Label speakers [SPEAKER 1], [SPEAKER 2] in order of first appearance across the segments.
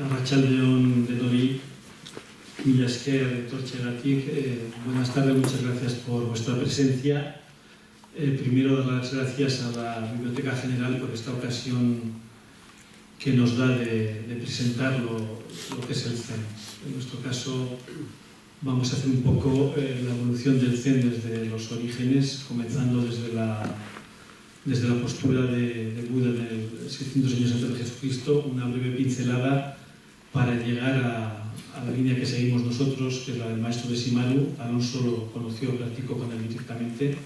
[SPEAKER 1] Arratsaldeon denoi, mila esker etortzeagatik. Buenas tardes, muchas gracias por vuestra presencia. Primero dar las gracias a la Biblioteca General por esta ocasión que nos da de presentar lo que es el Zen. En nuestro caso vamos a hacer un poco la evolución del Zen desde los orígenes, comenzando desde la postura de Buda en el 600 años antes de Jesucristo, una breve pincelada para llegar a la línea que seguimos nosotros, que es la del maestro de Shimaru. Alonso lo conoció, practicó con él directamente,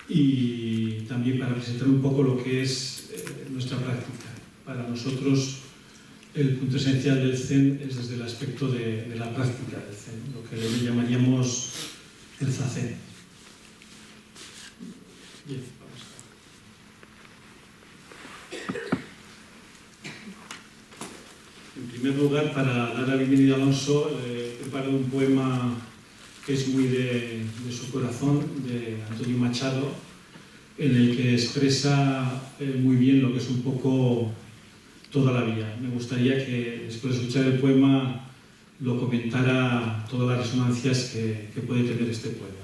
[SPEAKER 1] y también para presentar un poco lo que es nuestra práctica. Para nosotros el punto esencial del Zen es desde el aspecto de la práctica del Zen, lo que le llamaríamos el Zazen. Bien, vamos a ver. En primer lugar, para dar la bienvenida a Alonso, he preparado un poema que es muy de su corazón, de Antonio Machado, en el que expresa muy bien lo que es un poco toda la vida. Me gustaría que, después de escuchar el poema, lo comentara todas las resonancias que puede tener este poema.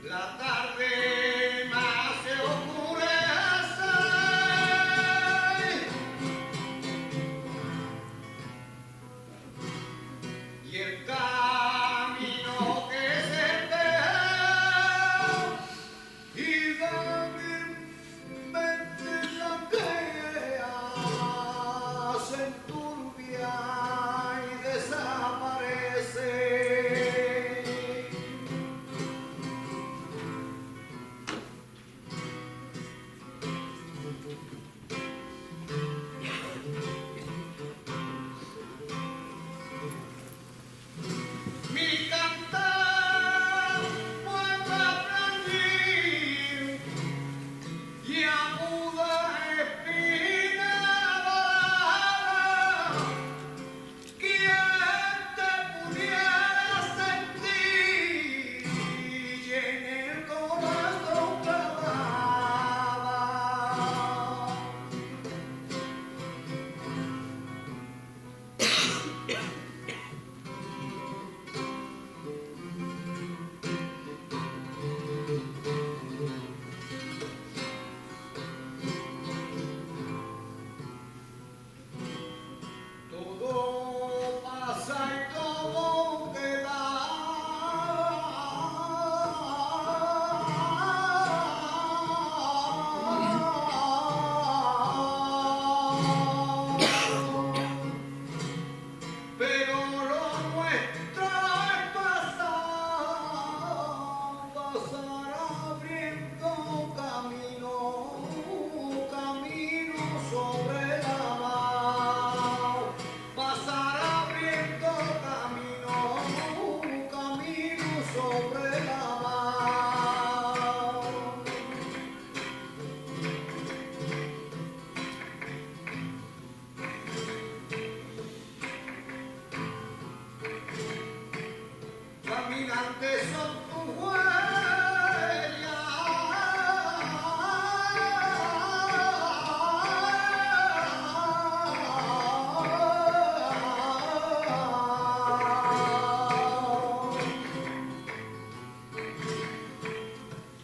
[SPEAKER 2] La tarde más se oscurece y el camino que se deja y débilmente la que se enturbia y desaparece. Mi cantar vuelve a brandir y aguda espina dorada. ¿Quién te pudiera sentir y en el corazón clavada? Todo pasa y todo queda. Pero lo nuestro es pasar, pasar abriendo camino, camino sobre la mar. Pasar abriendo camino, camino sobre la mar. Caminantes son tus huellas.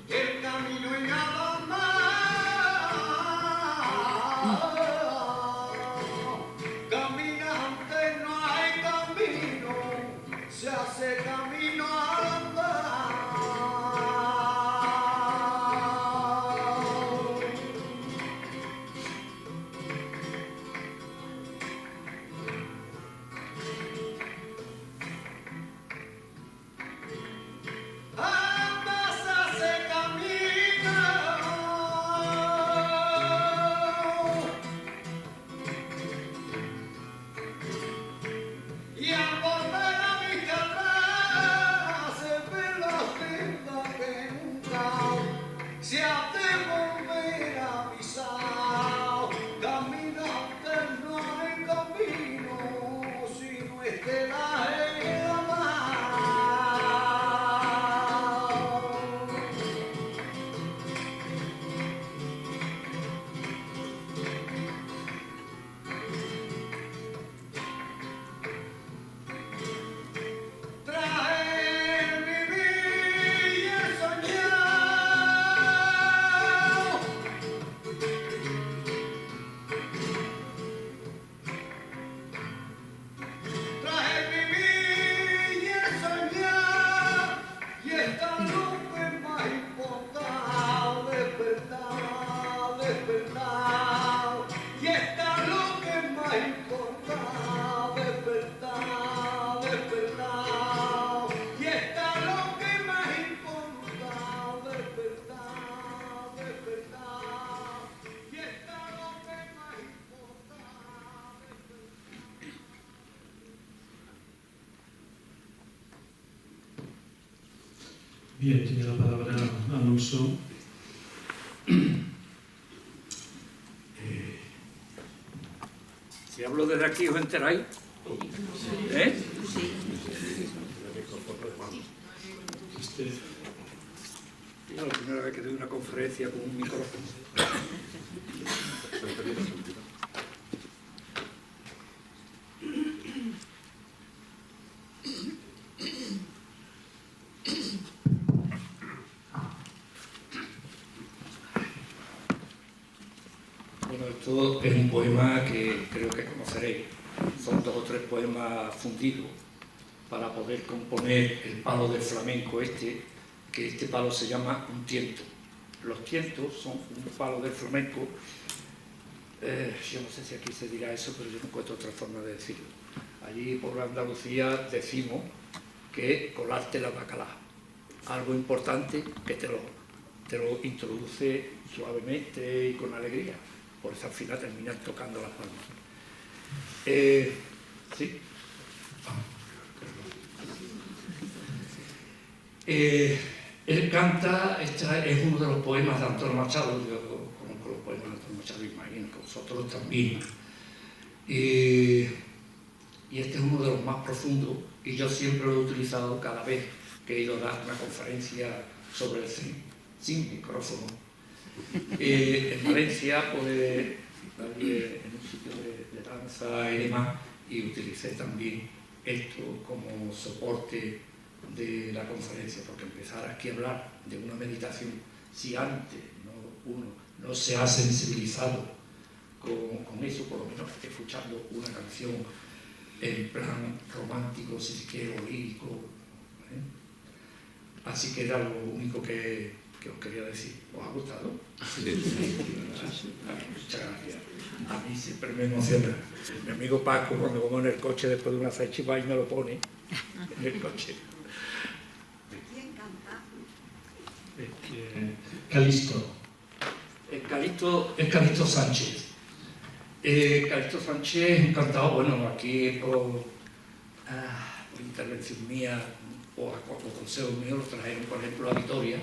[SPEAKER 2] El camino y nada más. Caminante no hay camino, se hace camino al andar. Ambas hace camino y al volver a vista atrás se ve la senda que nunca se ha de volver a pisar. Caminante no hay camino si no es que la mar. Traer, vivir y el soñar. Traer, vivir y el soñar. Y esta luz que más importa, despertar, despertar. Y esta luz que más importa, despertar, despertar. Y esta luz que más importa, despertar, despertar. Y esta luz que más importa,
[SPEAKER 1] Bien, tiene la palabra Alonso.
[SPEAKER 3] Si hablo desde aquí, ¿os enteráis? ¿Eh? Es la primera vez que doy una conferencia con un micrófono. es un poema que creo que conoceréis. Son 2 o 3 poemas fundidos para poder componer el palo del flamenco que este palo se llama un tiento. Los tientos son un palo del flamenco, yo no sé si aquí se dirá eso, pero yo no encuentro otra forma de decirlo. Allí por Andalucía decimos que colarte la bacalá, algo importante que te lo introduce suavemente y con alegría, por eso al final terminas tocando las palmas. Sí. Él canta, es uno de los poemas de Antonio Machado, yo conozco los poemas de Antonio Machado, imagino que vosotros también. Y este es uno de los más profundos, y yo siempre lo he utilizado cada vez que he ido a dar una conferencia sobre el Zen, sin micrófono. En Valencia, pues, en un sitio de danza y demás, y utilicé también esto como soporte de la conferencia, porque empezar aquí a hablar de una meditación, si antes uno no se ha sensibilizado con eso, por lo menos escuchando una canción en plan romántico, si se quiere, o lírico, ¿eh? Así que era lo único que os quería decir. ¿Os ha gustado? Sí. Muchas gracias. A mí siempre me emociona. Mi amigo Paco, cuando vamos en el coche después de una fecha, va y me lo pone en el coche.
[SPEAKER 4] ¿Quién canta?
[SPEAKER 1] Calixto.
[SPEAKER 3] Es Calixto Sánchez. Calixto Sánchez es un cantador, bueno, aquí por intervención mía o consejo mío lo trajeron, por ejemplo, a Vitoria,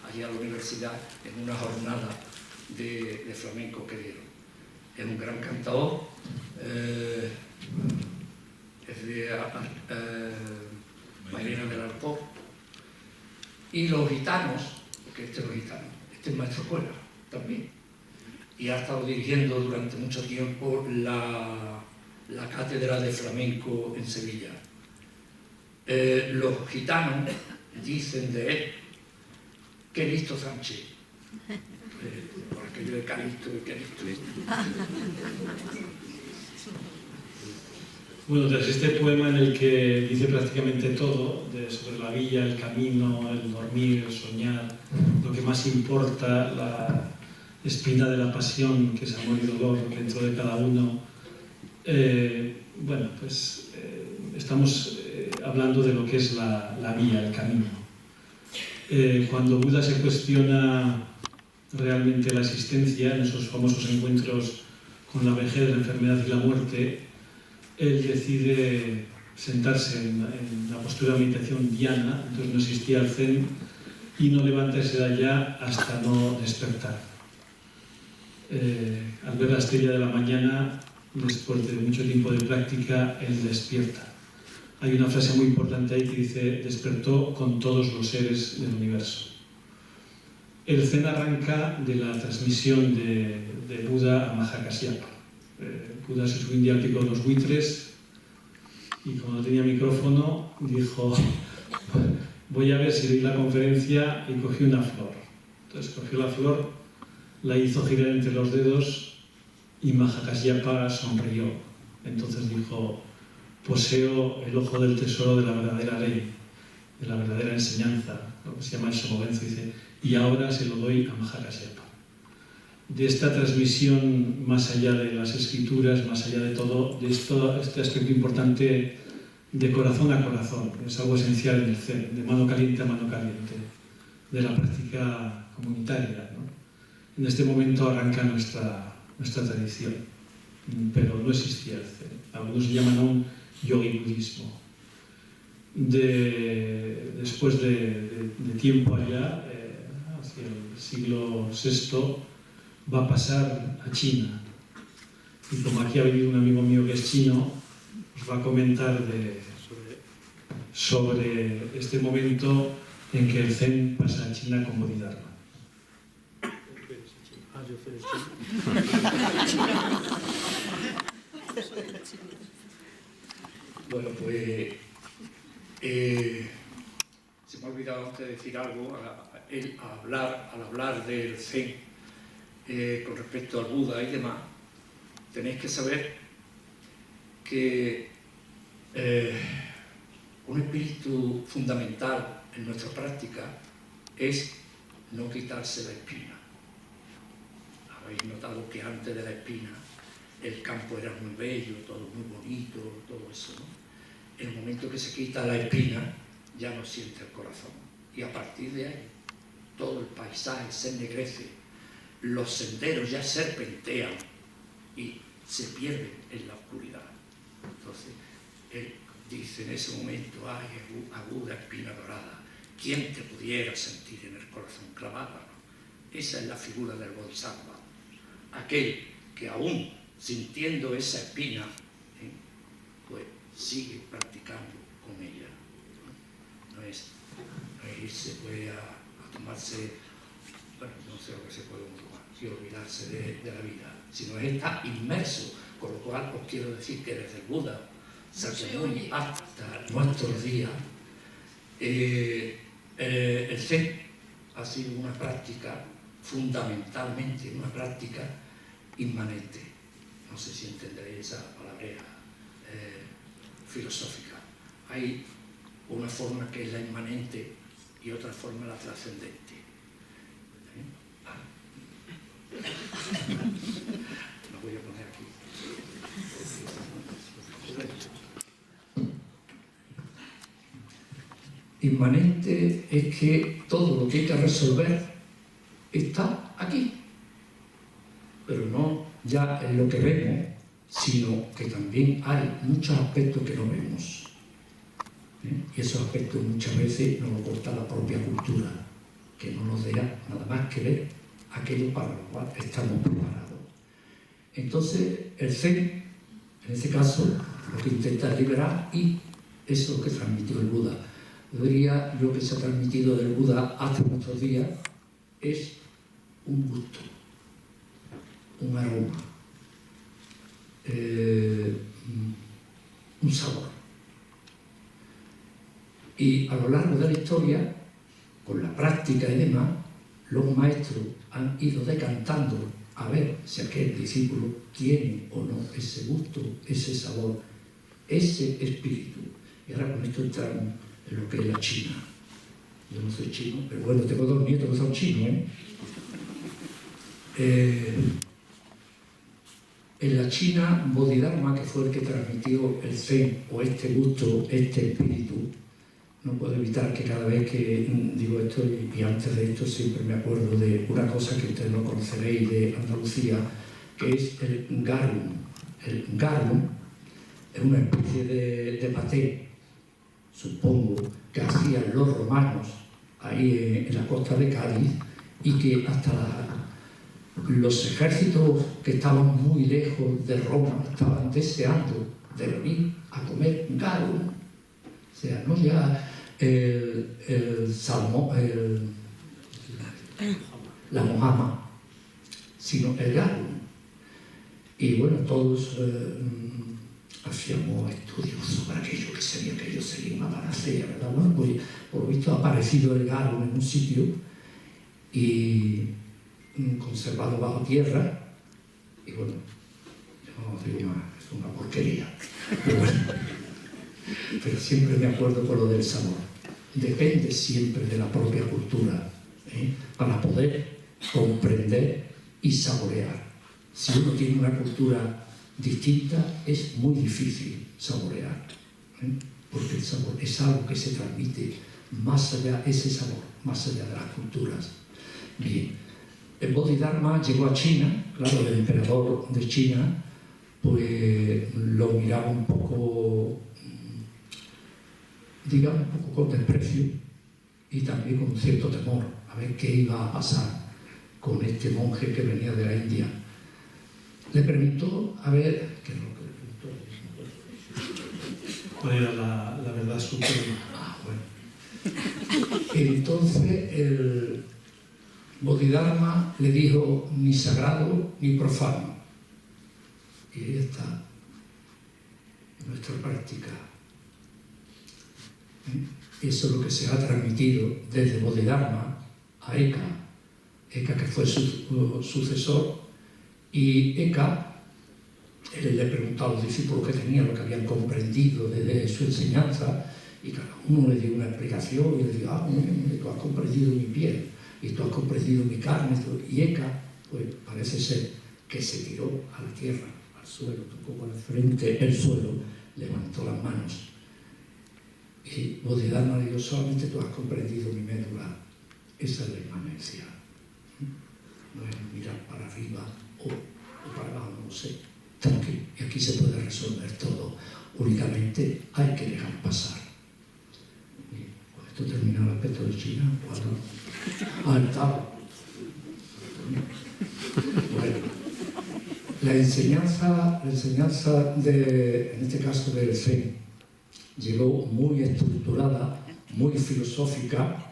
[SPEAKER 3] allí a la universidad, en una jornada de flamenco que dieron. Es un gran cantador, es de Mairena del Alcor. Y los gitanos, porque este es los gitanos, este es maestro escuela también, y ha estado dirigiendo durante mucho tiempo la cátedra de flamenco en Sevilla. Los gitanos dicen de él, qué listo Sánchez, por aquello de Calixto y Calixto.
[SPEAKER 1] Bueno, tras este poema en el que dice prácticamente todo, sobre la vida, el camino, el dormir, el soñar, lo que más importa, la espina de la pasión, que es amor y dolor dentro de cada uno, bueno, pues estamos hablando de lo que es la vía, el camino. Cuando Buda se cuestiona realmente la existencia, en esos famosos encuentros con la vejez, la enfermedad y la muerte, él decide sentarse en la postura de meditación dhyana, entonces no existía el Zen, y no levantarse de allá hasta no despertar. Al ver la estrella de la mañana, después de mucho tiempo de práctica, él despierta. Hay una frase muy importante ahí que dice: despertó con todos los seres del universo. El Zen arranca de la transmisión de Buda a Mahakasyapa. Buda se subió un día al pico de los buitres y cuando tenía micrófono dijo: voy a ver si doy la conferencia, y cogió una flor. Entonces cogió la flor, la hizo girar entre los dedos y Mahakasyapa sonrió. Entonces dijo: poseo el ojo del tesoro de la verdadera ley, de la verdadera enseñanza, lo que se llama el Somogenzo, dice, y ahora se lo doy a Mahakasyapa. De esta transmisión, más allá de las escrituras, más allá de todo, de este aspecto importante de corazón a corazón, es algo esencial en el Zen, de mano caliente a mano caliente, de la práctica comunitaria, ¿no? En este momento arranca nuestra tradición, pero no existía el Zen. Algunos le llaman aún yogi budismo. Después de tiempo allá, hacia el siglo VI, va a pasar a China. Y como aquí ha venido un amigo mío que es chino, os va a comentar sobre este momento en que el Zen pasa a China como Bodhidharma.
[SPEAKER 3] Bueno, pues se me ha olvidado antes de decir algo al hablar del Zen con respecto al Buda y demás. tenéis que saber que un espíritu fundamental en nuestra práctica es no quitarse la espina. Habéis notado que antes de la espina el campo era muy bello, todo muy bonito, todo eso, ¿no? El momento que se quita la espina ya no siente el corazón, y a partir de ahí todo el paisaje se ennegrece, los senderos ya serpentean y se pierden en la oscuridad. Entonces él dice en ese momento: ay, aguda espina dorada, ¿quién te pudiera sentir en el corazón clavada? Esa es la figura del Bodhisattva, aquel que aún sintiendo esa espina, pues sigue practicando con ella. No es irse pues a tomarse, bueno, no sé lo que se puede tomar, y olvidarse de la vida, sino es estar inmerso, con lo cual os quiero decir que desde el Buda Sakyamuni hasta nuestros días, el Zen ha sido una práctica, fundamentalmente una práctica inmanente. No sé si entenderéis esa palabra filosófica. Hay una forma que es la inmanente y otra forma la trascendente. Lo voy a poner aquí. Inmanente es que todo lo que hay que resolver está aquí, pero no ya en lo que vemos, sino que también hay muchos aspectos que no vemos. Y esos aspectos muchas veces nos lo corta la propia cultura, que no nos deja nada más que ver aquello para lo cual estamos preparados. Entonces, el Zen, en este caso, lo que intenta es liberar, y eso es lo que transmitió el Buda. Diría yo que se ha transmitido del Buda hasta nuestros días es un gusto, un aroma, un sabor. Y a lo largo de la historia, con la práctica y demás, los maestros han ido decantando a ver si aquel discípulo tiene o no ese gusto, ese sabor, ese espíritu. Y ahora con esto entramos en lo que es la China. Yo no soy chino, pero bueno, tengo dos nietos que son chinos, En la China, Bodhidharma, que fue el que transmitió el Zen, o este gusto, este espíritu, no puedo evitar que cada vez que digo esto, y antes de esto siempre me acuerdo de una cosa que ustedes no conoceréis de Andalucía, que es el garum. El garum es una especie de paté, supongo, que hacían los romanos ahí en la costa de Cádiz, y que hasta los ejércitos que estaban muy lejos de Roma estaban deseando de venir a comer garum. O sea, no ya el salmón, la mojama, sino el garum. Y bueno, todos hacíamos estudios sobre aquello, que sería una panacea, ¿verdad? Bueno, pues por lo visto ha aparecido el garum en un sitio y conservado bajo tierra, y bueno, yo no digo más, es una porquería. Pero bueno, pero siempre me acuerdo con lo del sabor. Depende siempre de la propia cultura, para poder comprender y saborear. Si uno tiene una cultura distinta, es muy difícil saborear, porque el sabor es algo que se transmite más allá, ese sabor, más allá de las culturas. Bien, el Bodhidharma llegó a China, claro, el emperador de China, pues lo miraba un poco, digamos, un poco con desprecio y también con un cierto temor, a ver qué iba a pasar con este monje que venía de la India. Le preguntó, a ver, ¿qué es lo que le preguntó?
[SPEAKER 1] ¿Cuál era la verdad suprema?
[SPEAKER 3] Ah, bueno. Entonces el Bodhidharma le dijo: ni sagrado ni profano. Y ahí está nuestra práctica. Eso es lo que se ha transmitido desde Bodhidharma a Eka que fue su sucesor, y Eka él le preguntó a los discípulos que tenían lo que habían comprendido desde su enseñanza, y cada uno le dio una explicación y le dijo, tú has comprendido mi piel, y tú has comprendido mi carne, y Eka, pues parece ser que se tiró a la tierra, al suelo, tocó con la frente el suelo, levantó las manos. Y Bodhidharma le dijo, solamente tú has comprendido mi médula, esa es la inmanencia. No es mirar para arriba o para abajo, no sé. Tranquilo, y aquí se puede resolver todo. Únicamente hay que dejar pasar. Y con esto termina el aspecto de China. El Tao. Bueno, la enseñanza en este caso del Zen, llegó muy estructurada, muy filosófica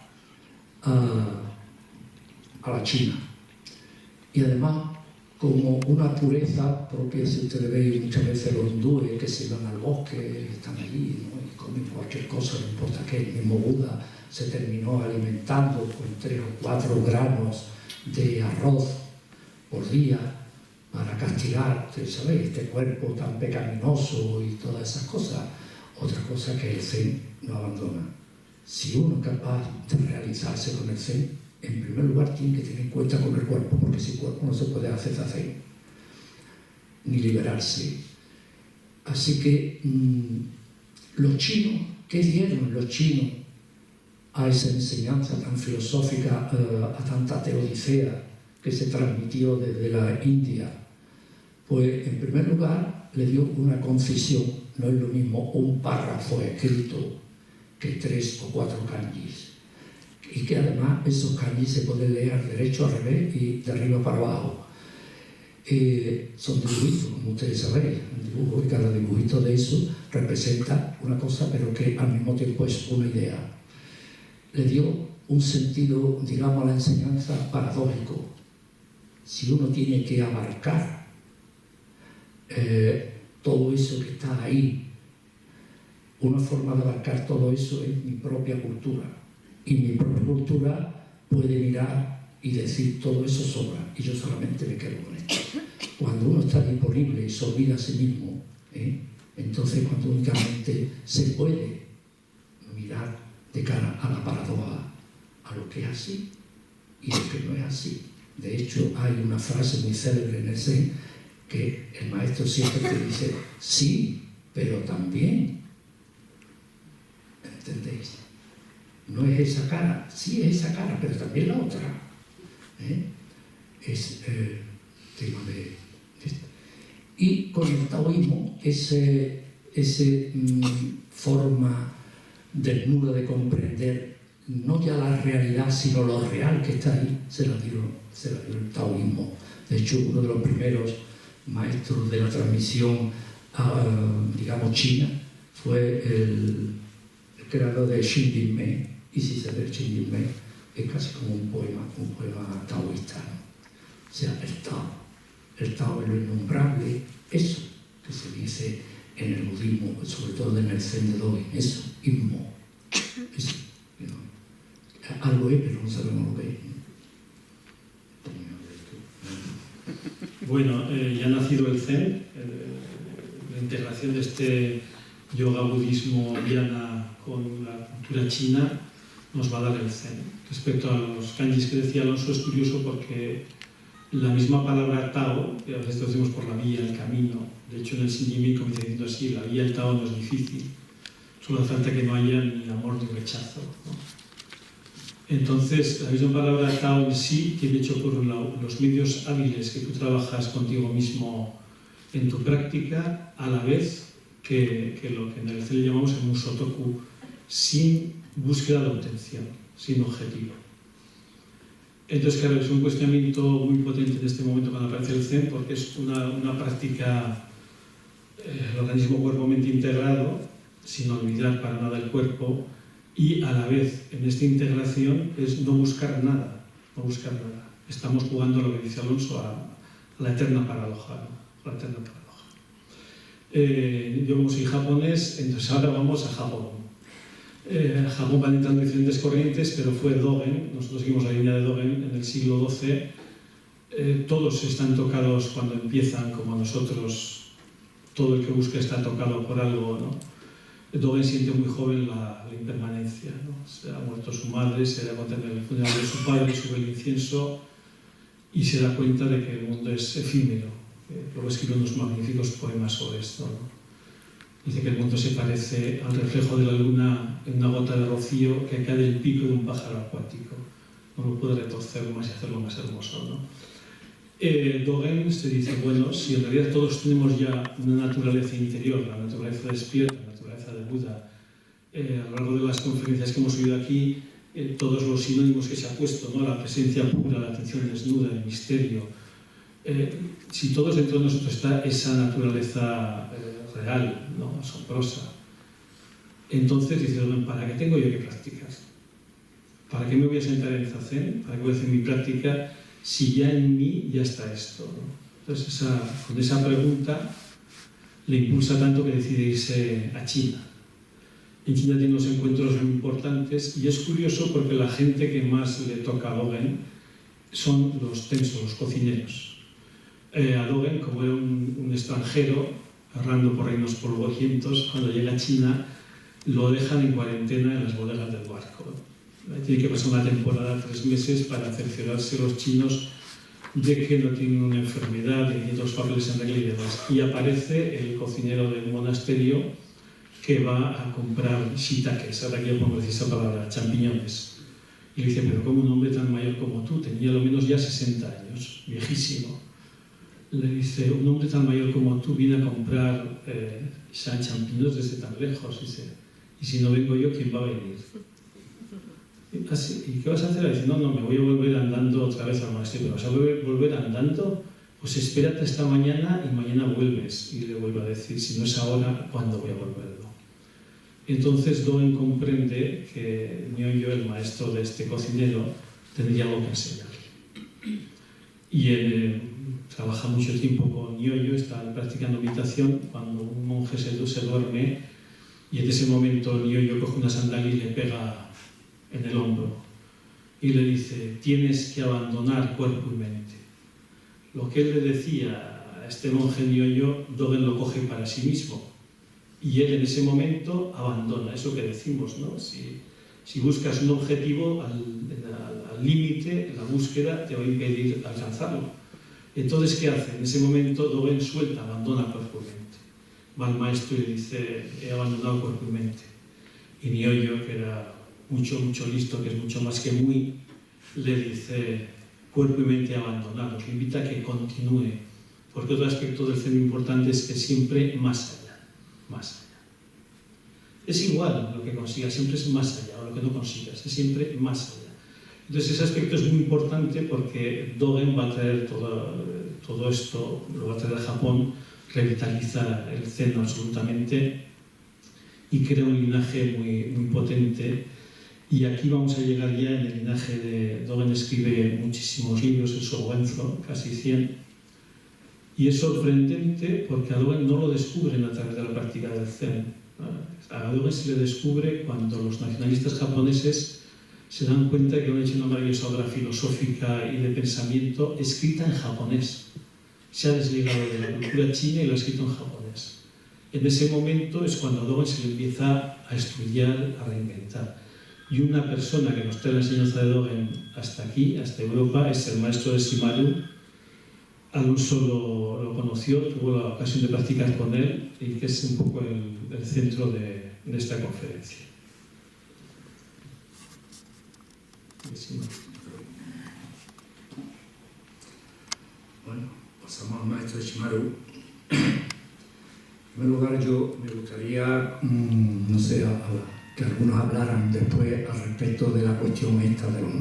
[SPEAKER 3] a la China. Y además, como una pureza propia, si ustedes ven muchas veces los hindúes que se van al bosque, están allí, ¿no? Y comen cualquier cosa, no importa qué. El mismo Buda se terminó alimentando con 3 o 4 granos de arroz por día para castigar, ustedes saben, este cuerpo tan pecaminoso y todas esas cosas. Otra cosa que el Zen no abandona. Si uno es capaz de realizarse con el Zen, en primer lugar tiene que tener en cuenta con el cuerpo, porque sin cuerpo no se puede hacer Zen, ni liberarse. Así que los chinos, ¿qué dieron los chinos a esa enseñanza tan filosófica, a tanta teodicea que se transmitió desde la India? Pues en primer lugar le dio una concisión. No es lo mismo un párrafo escrito que 3 o 4 kanjis. Y que además esos kanjis se pueden leer derecho al revés y de arriba para abajo. Son dibujitos, como ustedes saben, un dibujo, y cada dibujito de eso representa una cosa, pero que al mismo tiempo es una idea. Le dio un sentido, digamos, a la enseñanza paradójico. Si uno tiene que abarcar todo eso que está ahí, una forma de abarcar todo eso es mi propia cultura. Y mi propia cultura puede mirar y decir todo eso sobra, y yo solamente me quedo con esto. Cuando uno está disponible y se olvida a sí mismo, entonces cuando únicamente se puede mirar de cara a la paradoja, a lo que es así y lo que no es así. De hecho, hay una frase muy célebre en el Zen que el maestro siempre te dice, sí, pero también. ¿Entendéis? No es esa cara, sí es esa cara, pero también la otra. Es tema de esto. Y con el taoísmo, ese forma desnuda de comprender no ya la realidad, sino lo real que está ahí, se la dio el taoísmo. De hecho, uno de los primeros maestros de la transmisión, digamos, china, fue el creador de Xinjinmei. Y si se ve Xinjinmei, es casi como un poema taoísta, ¿no? O sea, el Tao es lo innombrable, eso que se dice en el budismo, sobre todo en el Zen de Dogen, eso, Inmo. Eso, ¿no? Algo es, pero no sabemos lo que es, ¿no?
[SPEAKER 1] Bueno, ya ha nacido el Zen, la integración de este yoga budismo Viana con la cultura china nos va a dar el Zen. Respecto a los kanjis que decía Alonso, es curioso porque la misma palabra Tao, que a veces traducimos por la vía, el camino, de hecho en el Xinjinmei comienza diciendo así, la vía del Tao no es difícil, solo hace falta que no haya ni amor ni rechazo, ¿no? Entonces, la misma palabra Tao en sí tiene hecho por un lado los medios hábiles que tú trabajas contigo mismo en tu práctica, a la vez que lo que en el Zen le llamamos el Musotoku, sin búsqueda de obtención, sin objetivo. Entonces, claro, es un cuestionamiento muy potente en este momento cuando aparece el Zen, porque es una práctica, el organismo cuerpo-mente integrado, sin olvidar para nada el cuerpo, y a la vez, en esta integración, es no buscar nada, no buscar nada. Estamos jugando, lo que dice Alonso, a la eterna paradoja, ¿no? La eterna paradoja. Yo como soy japonés, entonces ahora vamos a Japón. Japón van entrando diferentes corrientes, pero fue Dogen, nosotros seguimos la línea de Dogen en el siglo XII. Todos están tocados cuando empiezan, como nosotros, todo el que busca está tocado por algo, ¿no? Dogen siente muy joven la impermanencia, ¿no? Se ha muerto su madre, se da cuenta en el funeral de su padre, sube el incienso y se da cuenta de que el mundo es efímero. Luego escribe unos magníficos poemas sobre esto, ¿no? Dice que el mundo se parece al reflejo de la luna en una gota de rocío que cae del pico de un pájaro acuático. No lo puede retorcer más y hacerlo más hermoso, ¿no? Dogen se dice, bueno, si en realidad todos tenemos ya una naturaleza interior, la naturaleza despierta, la naturaleza de Buda, a lo largo de las conferencias que hemos oído aquí, todos los sinónimos que se ha puesto, ¿no? La presencia pura, la atención desnuda, el misterio. Si todos dentro de nosotros está esa naturaleza real, ¿no? Asombrosa, entonces dice, bueno, ¿para qué tengo yo que practicar? ¿Para qué me voy a sentar en Zazen? ¿Para qué voy a hacer mi práctica si ya en mí ya está esto, ¿no? Entonces con esa pregunta le impulsa tanto que decide irse a China. En China tiene unos encuentros muy importantes y es curioso porque la gente que más le toca a Dogen son los tensos, los cocineros. A Dogen, como era un extranjero, errando por reinos polvorientos, cuando llega a China lo dejan en cuarentena en las bodegas del barco. Tiene que pasar una temporada, 3 meses, para cerciorarse los chinos de que no tienen una enfermedad, de que tienen los papeles en regla y demás. Y aparece el cocinero del monasterio que va a comprar shiitakes, ahora aquí pongo esa palabra, champiñones. Y le dice, pero ¿cómo un hombre tan mayor como tú? Tenía lo menos ya 60 años, viejísimo. Le dice, un hombre tan mayor como tú viene a comprar champiñones desde tan lejos. Dice, y si no vengo yo, ¿quién va a venir? Así, ¿y qué vas a hacer? Dice, no, me voy a volver andando otra vez al monasterio. ¿Vas a volver andando? Pues espérate hasta mañana y mañana vuelves. Y le vuelvo a decir, si no es ahora, ¿cuándo voy a volverlo? Entonces Dogen comprende que Nyoyo, el maestro de este cocinero, tendría algo que enseñarle. Y él trabaja mucho tiempo con Nyoyo, está practicando meditación. Cuando un monje se duerme, y en ese momento Nyoyo coge una sandalia y le pega en el hombro y le dice, tienes que abandonar cuerpo y mente. Lo que él le decía a este monje Nyoyo, Dogen lo coge para sí mismo y él en ese momento abandona, eso que decimos, ¿no? Si buscas un objetivo al límite, la búsqueda te va a impedir alcanzarlo. Entonces, ¿qué hace? En ese momento Dogen suelta, abandona cuerpo y mente. Va al maestro y le dice, he abandonado cuerpo y mente. Y Nyoyo, que era mucho listo, que es mucho más que muy, le dice, cuerpo y mente abandonados, le invita a que continúe, porque otro aspecto del Zen importante es que siempre más allá. Es igual lo que consigas, siempre es más allá, o lo que no consigas, es siempre más allá. Entonces ese aspecto es muy importante porque Dogen va a traer todo esto, lo va a traer a Japón, revitaliza el Zen absolutamente y crea un linaje muy potente. Y aquí vamos a llegar ya en el linaje de Dogen. Escribe muchísimos libros, el Shoguenzo, casi 100. Y es sorprendente porque a Dogen no lo descubren a través de la práctica del Zen. A Dogen se le descubre cuando los nacionalistas japoneses se dan cuenta de que han hecho una maravillosa obra filosófica y de pensamiento escrita en japonés. Se ha desligado de la cultura china y lo ha escrito en japonés. En ese momento es cuando a Dogen se le empieza a estudiar, a reinventar. Y una persona que nos trae la enseñanza de Dogen hasta aquí, hasta Europa, es el maestro de Shimaru. Alonso lo conoció, tuvo la ocasión de practicar con él y que es un poco el centro de esta conferencia.
[SPEAKER 3] Bueno, pasamos al maestro de Shimaru. En primer lugar, yo me gustaría, no sé, que algunos hablaran después al respecto de la cuestión esta de los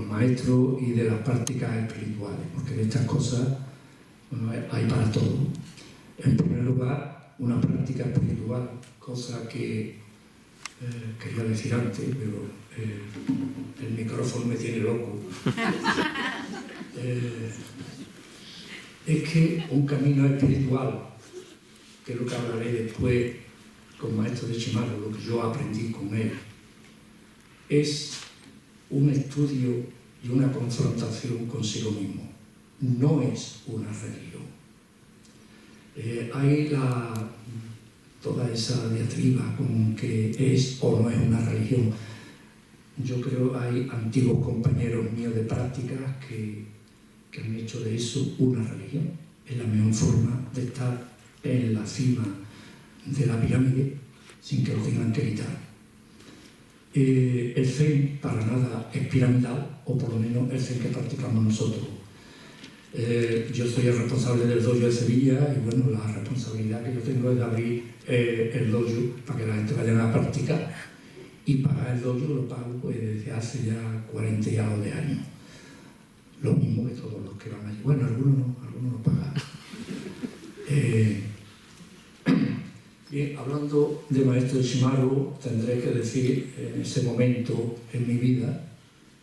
[SPEAKER 3] maestros y de las prácticas espirituales, porque de estas cosas, bueno, hay para todo. En primer lugar, una práctica espiritual, cosa que quería decir antes, pero el micrófono me tiene loco. Es que un camino espiritual, que es lo que hablaré después con maestro de Shimaru, lo que yo aprendí con él, es un estudio y una confrontación consigo mismo. No es una religión. Hay toda esa diatriba con que es o no es una religión. Yo creo que hay antiguos compañeros míos de prácticas que han hecho de eso una religión. Es la mejor forma de estar en la cima de la pirámide sin que lo tengan que quitar. El Zen para nada es piramidal, o por lo menos el Zen que practicamos nosotros. Yo soy el responsable del dojo de Sevilla y bueno, la responsabilidad que yo tengo es de abrir el dojo para que la gente vaya a practicar. Y pagar el dojo lo pago pues, desde hace ya 40 y algo de años. Lo mismo que todos los que van allí. Bueno, algunos no pagan. Bien, hablando de maestro de Shimaru, tendré que decir en ese momento en mi vida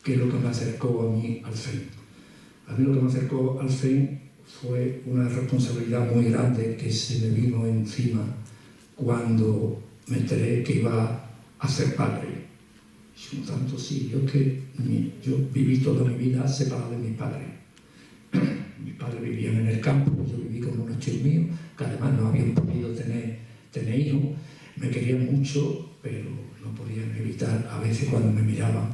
[SPEAKER 3] qué es lo que me acercó a mí al Zen. A mí lo que me acercó al Zen fue una responsabilidad muy grande que se me vino encima cuando me enteré que iba a ser padre. Y por tanto, sí, yo viví toda mi vida separado de mi padre. Mis padres vivían en el campo, yo viví con unos tíos míos, que además no habían podido tener hijos, me querían mucho, pero no podían evitar a veces cuando me miraban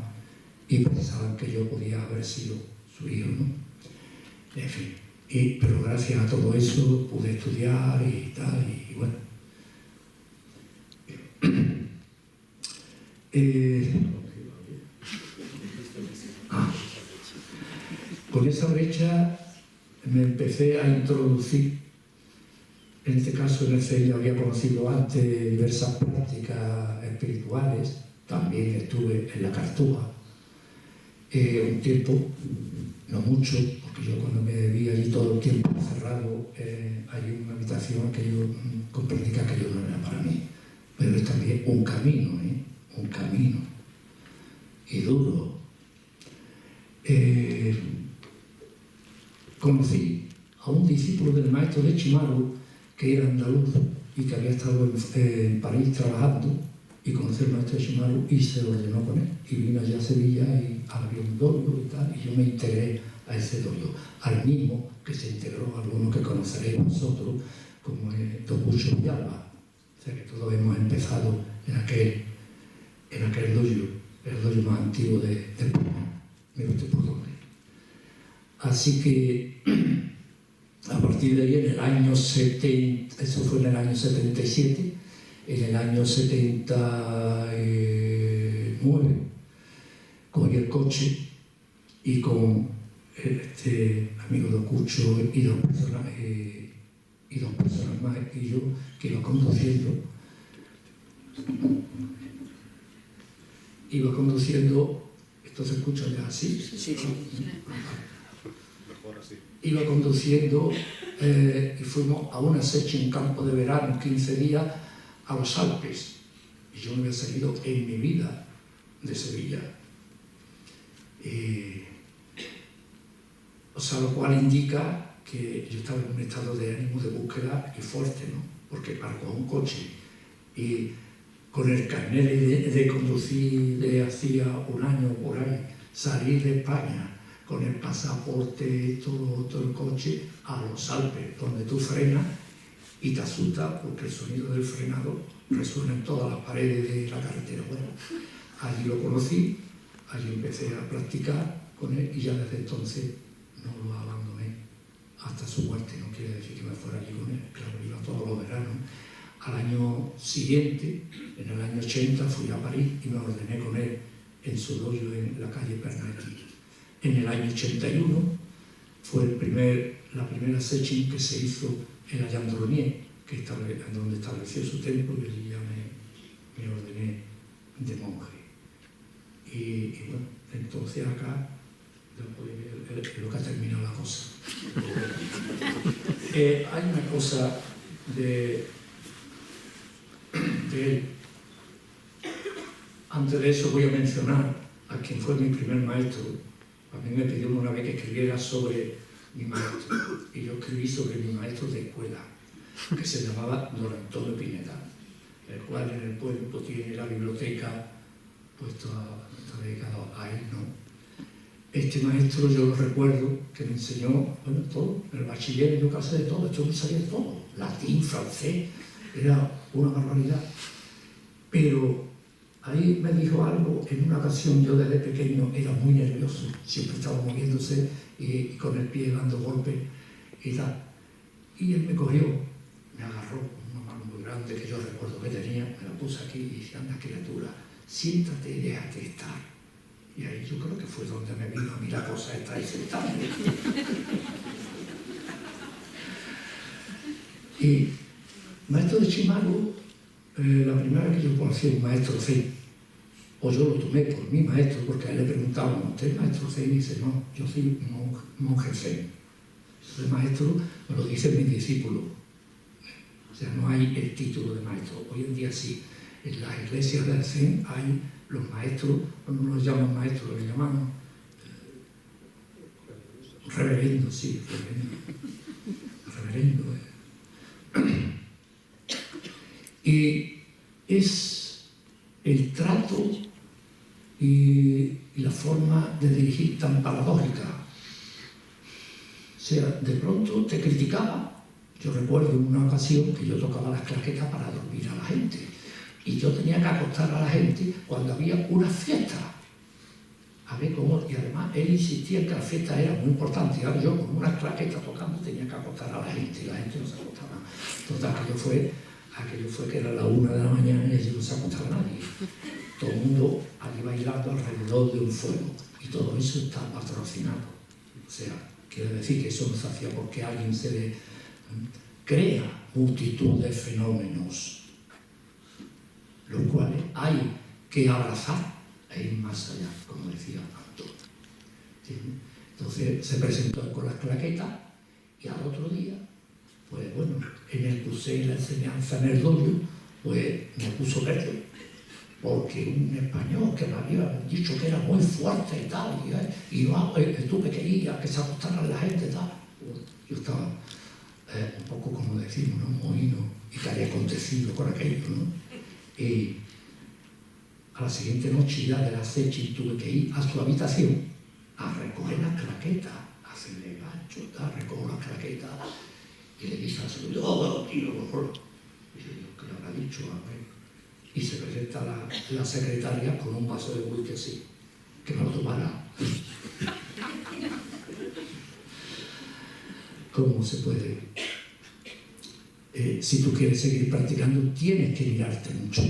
[SPEAKER 3] y pensaban que yo podía haber sido su hijo, ¿no? En fin, pero gracias a todo eso pude estudiar y tal, y bueno. Con esa brecha me empecé a introducir, en este caso en el Zen ya había conocido antes diversas prácticas espirituales, también estuve en la Cartuja un tiempo, no mucho, porque yo cuando me vi allí todo el tiempo encerrado, hay una habitación que yo comprendí que aquello no era para mí, pero es también un camino, un camino, y duro. Conocí a un discípulo del maestro de Shimaru que era andaluz y que había estado en París trabajando, y conocí al maestro de Shimaru y se ordenó con él. Y vino allá a Sevilla y había un dojo y tal, y yo me integré a ese dojo, al mismo que se integró alguno que conoceréis vosotros, como es Dokucho Villalba. O sea que todos hemos empezado en aquel dojo, el dojo más antiguo de España. Mira usted por dónde. Así que a partir de ahí, en el año 70, eso fue en el año 77, en el año 79, cogí el coche y con este amigo Dokucho y dos personas más y yo, que iba conduciendo, ¿esto se escucha ya así? Sí. Iba conduciendo y fuimos a una secha en campo de verano, 15 días, a los Alpes. Y yo no había salido en mi vida de Sevilla. O sea, lo cual indica que yo estaba en un estado de ánimo de búsqueda y fuerte, ¿no? Porque para coger un coche y con el carnet de conducir de hacía un año por ahí, salir de España con el pasaporte, todo el coche, a los Alpes, donde tú frenas y te asusta porque el sonido del frenado resuena en todas las paredes de la carretera. Bueno, allí lo conocí, allí empecé a practicar con él y ya desde entonces no lo abandoné hasta su muerte. No quiere decir que me fuera allí con él, claro, iba todos los veranos. Al año siguiente, en el año 80, fui a París y me ordené con él en su dojo en la calle Bernardí. En el año 81 fue la primera session que se hizo en la Yandronier, que es donde estableció su templo, y allí ya me ordené de monje. Y bueno, entonces acá es lo que ha terminado la cosa. Hay una cosa de él. Antes de eso voy a mencionar a quien fue mi primer maestro. A mí me pidió una vez que escribiera sobre mi maestro, y yo escribí sobre mi maestro de escuela, que se llamaba Don Antonio Pineda, el cual en el pueblo tiene la biblioteca puesta dedicada a él, ¿no? Este maestro yo lo recuerdo que me enseñó, bueno, todo, el bachiller yo casi de todo, yo sabía de todo, latín, francés, era una barbaridad. Pero ahí me dijo algo, en una ocasión yo desde pequeño era muy nervioso, siempre estaba moviéndose y con el pie dando golpes y tal. Y él me cogió, me agarró con una mano muy grande que yo recuerdo que tenía, me la puso aquí y dice, anda criatura, siéntate y déjate estar. Y ahí yo creo que fue donde me vino a mí la cosa esta ahí sentada. Y maestro de Chimaru, la primera vez que yo conocí a un maestro Zen, o yo lo tomé por mi maestro, porque a él le preguntaban, ¿usted es maestro Zen? Y dice, no, yo soy monje Zen. El maestro me lo dicen mis discípulos. O sea, no hay el título de maestro. Hoy en día sí. En las iglesias del Zen hay los maestros, no los llaman maestros, los llamamos reverendo, sí, reverendo. Y es el trato y la forma de dirigir tan paradójica. O sea, de pronto te criticaba. Yo recuerdo en una ocasión que yo tocaba las claquetas para dormir a la gente. Y yo tenía que acostar a la gente cuando había una fiesta. A ver cómo, y además él insistía en que la fiesta era muy importante. Y yo con una claqueta tocando tenía que acostar a la gente y la gente no se acostaba. Entonces aquello fue que era la 1 de la mañana y allí no se acostaba nadie. Todo el mundo allí bailando alrededor de un fuego. Y todo eso está patrocinado. O sea, quiere decir que eso no se hacía porque alguien se le crea multitud de fenómenos, los cuales hay que abrazar e ir más allá, como decía Antonio. ¿Sí? Entonces se presentó con las claquetas y al otro día, pues bueno, en el curso de la enseñanza en el dojo, pues me puso verde, porque un español que me había dicho que era muy fuerte y tal, y tú que querías que se acostara la gente y tal. Yo estaba un poco, como decimos, ¿no? Mohino, y que había acontecido con aquello, ¿no? Y a la siguiente noche ya de la Sechi tuve que ir a su habitación a recoger las claquetas, a hacerle gancho, a recoger las claquetas, y le dije al segundo, tío, por favor. Y yo digo, ¿qué le habrá dicho? A ver. Y se presenta la secretaria con un vaso de whisky así, que me lo tomara. ¿Cómo se puede? Si tú quieres seguir practicando, tienes que mirarte mucho,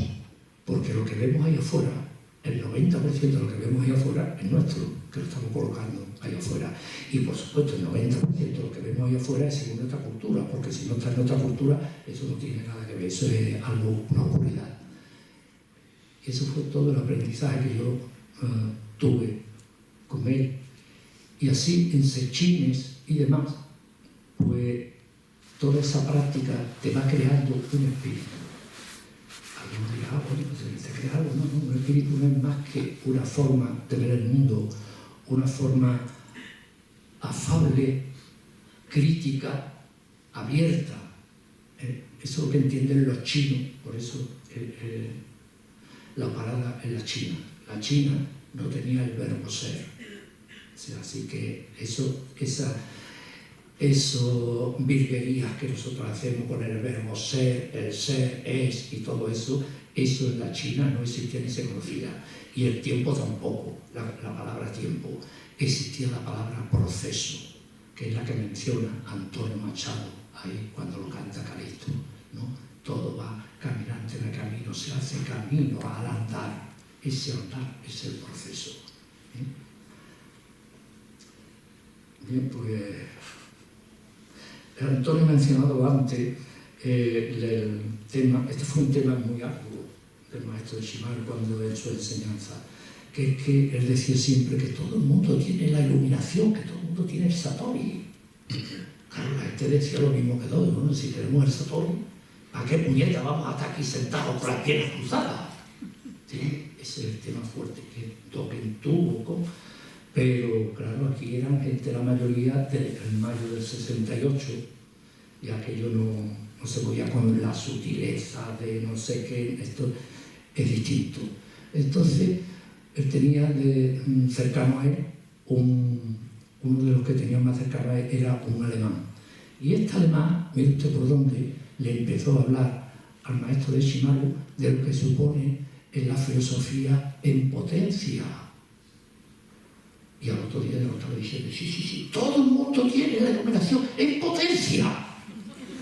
[SPEAKER 3] porque lo que vemos ahí afuera, el 90% de lo que vemos ahí afuera es nuestro, que lo estamos colocando ahí afuera. Y por supuesto, el 90% de lo que vemos ahí afuera es según nuestra cultura, porque si no está en nuestra cultura, eso no tiene nada que ver, eso es algo, una oscuridad. Y eso fue todo el aprendizaje que yo tuve con él. Y así, en sechines y demás, pues toda esa práctica te va creando un espíritu. Algunos dirán, bueno, pues se crea algo. No, un espíritu no es más que una forma de ver el mundo, una forma afable, crítica, abierta. Eso es lo que entienden los chinos, por eso la parada en la China. La China no tenía el verbo ser. O sea, así que esas virguerías que nosotros hacemos con el verbo ser, el ser, es y todo eso en la China no existía ni se conocía. Y el tiempo tampoco, la palabra tiempo. Existía la palabra proceso, que es la que menciona Antonio Machado ahí cuando lo canta Calixto, ¿no? Todo va caminante en el camino, se hace camino al andar. Ese andar es el proceso. Bien, pues Antonio ha mencionado antes el tema, este fue un tema muy arduo del maestro de Shimaru cuando en su enseñanza, que es que él decía siempre que todo el mundo tiene la iluminación, que todo el mundo tiene el Satori. Claro, la gente decía lo mismo que todos, ¿no? Si tenemos el Satori, ¿a qué puñeta vamos a estar aquí sentados con las piernas cruzadas? ¿Sí? Ese es el tema fuerte, que toquen tubo, pero claro, aquí eran gente, la mayoría, en mayo del 68, y aquello no se podía con la sutileza de no sé qué, esto es distinto. Entonces, él tenía cercano a él uno de los que tenía más cercano era un alemán. Y este alemán, mire usted por dónde, le empezó a hablar al maestro de Shimaru de lo que supone en la filosofía en potencia. Y al otro día lo estaba diciendo, sí, todo el mundo tiene la iluminación en potencia.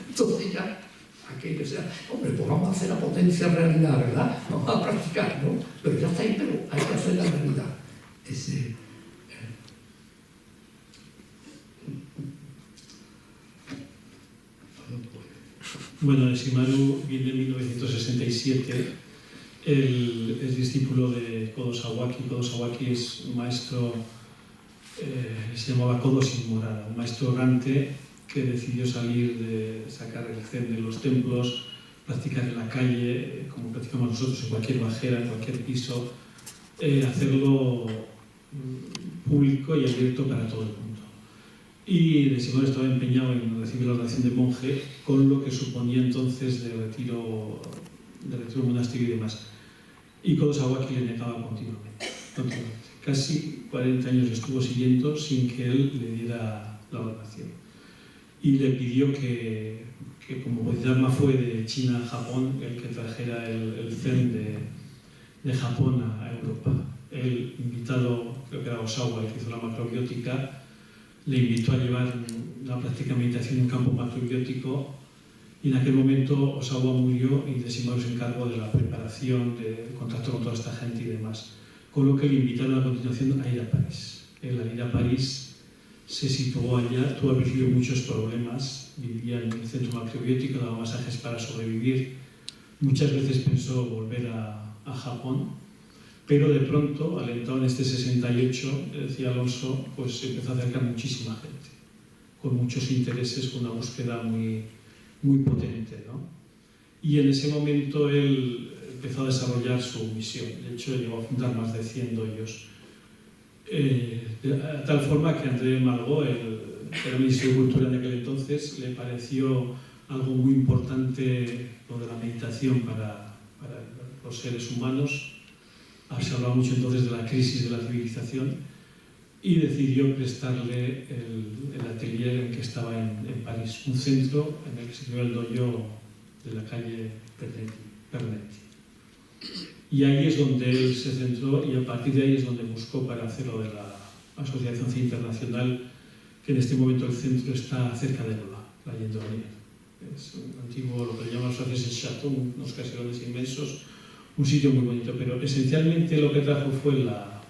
[SPEAKER 3] Entonces ya, aquello, o sea, hombre, pues vamos a hacer la potencia realidad, ¿verdad? Vamos a practicar, ¿no? Pero ya está ahí, pero hay que hacer la realidad.
[SPEAKER 1] Bueno, Shimaru viene en 1967, él es discípulo de Kodo Sawaki. Kodo Sawaki es un maestro, se llamaba Kodo sin morada, un maestro errante que decidió sacar el zen de los templos, practicar en la calle, como practicamos nosotros en cualquier bajera, en cualquier piso, hacerlo público y abierto para todo el mundo. Y de Shimaru estaba empeñado en recibir la ordenación de monje, con lo que suponía entonces de retiro monasterio y demás. Y Kodo Sawaki le negaba continuamente. Casi 40 años le estuvo siguiendo sin que él le diera la ordenación. Y le pidió que como Bodhidharma fue de China a Japón, el que trajera el zen de Japón a Europa. El invitado, creo que era Osawa, el que hizo la macrobiótica, le invitó a llevar una práctica de meditación en un campo macrobiótico, y en aquel momento Osawa murió y de Shimaru se encargó de la preparación, de contacto con toda esta gente y demás. Con lo que le invitaron a continuación a ir a París. Él al ir a París se situó allá, tuvo al principio muchos problemas, vivía en el centro macrobiótico, daba masajes para sobrevivir. Muchas veces pensó volver a Japón, pero de pronto, alentado en este 68, decía Alonso, pues se empezó a acercar muchísima gente, con muchos intereses, con una búsqueda muy potente, ¿no? Y en ese momento él empezó a desarrollar su misión. De hecho, llegó a fundar más de 100 dojos. De tal forma que André Malraux, que era ministro de Cultura en aquel entonces, le pareció algo muy importante lo de la meditación para los seres humanos. Se hablaba mucho entonces de la crisis de la civilización y decidió prestarle el atelier en que estaba en París, un centro en el que se creó el dojo de la calle Pernetti. Y ahí es donde él se centró, y a partir de ahí es donde buscó para hacer lo de la Asociación Zen Internacional, que en este momento el centro está cerca de la Yendonier. Es un antiguo, lo que llaman los franceses chateau, unos caserones inmensos, un sitio muy bonito, pero esencialmente lo que trajo fue la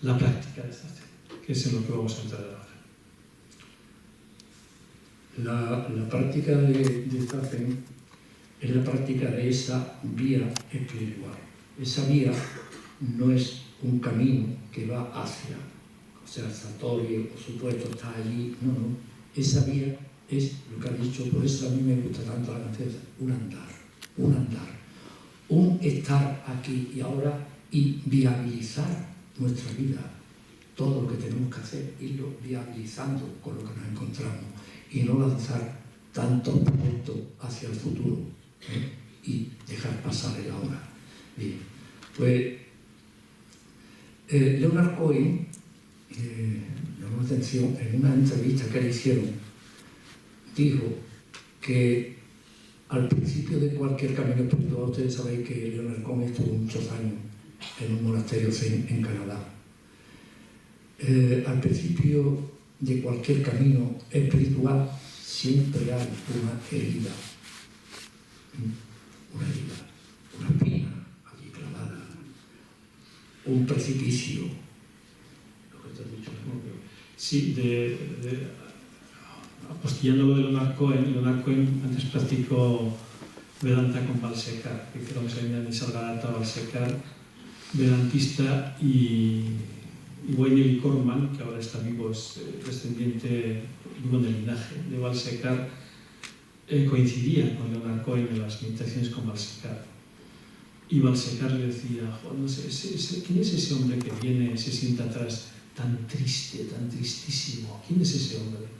[SPEAKER 1] práctica de esta zen, que es en lo que vamos a entrar ahora.
[SPEAKER 3] La práctica de esta zen es la práctica de esa vía espiritual. Esa vía no es un camino que va hacia, o sea, el Satori, por supuesto, está allí, no. Esa vía es lo que ha dicho, por eso a mí me gusta tanto la canción, un andar. Un estar aquí y ahora y viabilizar nuestra vida. Todo lo que tenemos que hacer, irlo viabilizando con lo que nos encontramos y no lanzar tantos proyectos hacia el futuro y dejar pasar el ahora. Bien, pues Leonard Cohen llamó la atención en una entrevista que le hicieron, dijo que al principio de cualquier camino espiritual, ustedes sabéis que Leonard Cohen estuvo muchos años en un monasterio zen en Canadá. Al principio de cualquier camino espiritual siempre hay una herida, una espina allí clavada, un precipicio.
[SPEAKER 1] Lo que te has dicho, sí, apostillando lo de Leonard Cohen antes practicó Vedanta con Valsekar, que hicieron esa línea de Nisargadatta, Valsekar, vedantista, y Wayne Corman, que ahora está vivo, es descendiente vivo del linaje de Valsekar, coincidía con Leonard Cohen en las meditaciones con Valsekar. Y Valsekar le decía, no sé, ¿quién es ese hombre que viene, se sienta atrás tan triste, tan tristísimo? ¿Quién es ese hombre?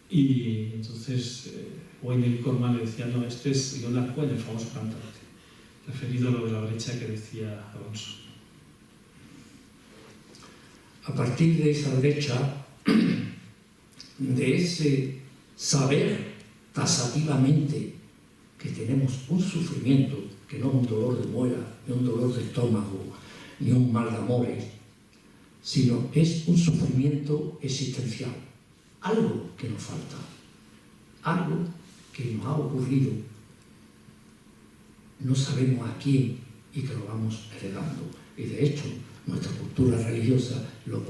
[SPEAKER 1] Y entonces Wayne Corman le decía, no, este es Leonard Cohen, el famoso cantante, referido a lo de la brecha que decía Alonso.
[SPEAKER 3] a partir de esa brecha, de ese saber tasativamente que tenemos un sufrimiento, que no es un dolor de muela, ni un dolor de estómago, ni un mal de amores, sino es un sufrimiento existencial, algo que nos falta, algo que nos ha ocurrido, no sabemos a quién y que lo vamos heredando. Y de hecho, nuestra cultura religiosa lo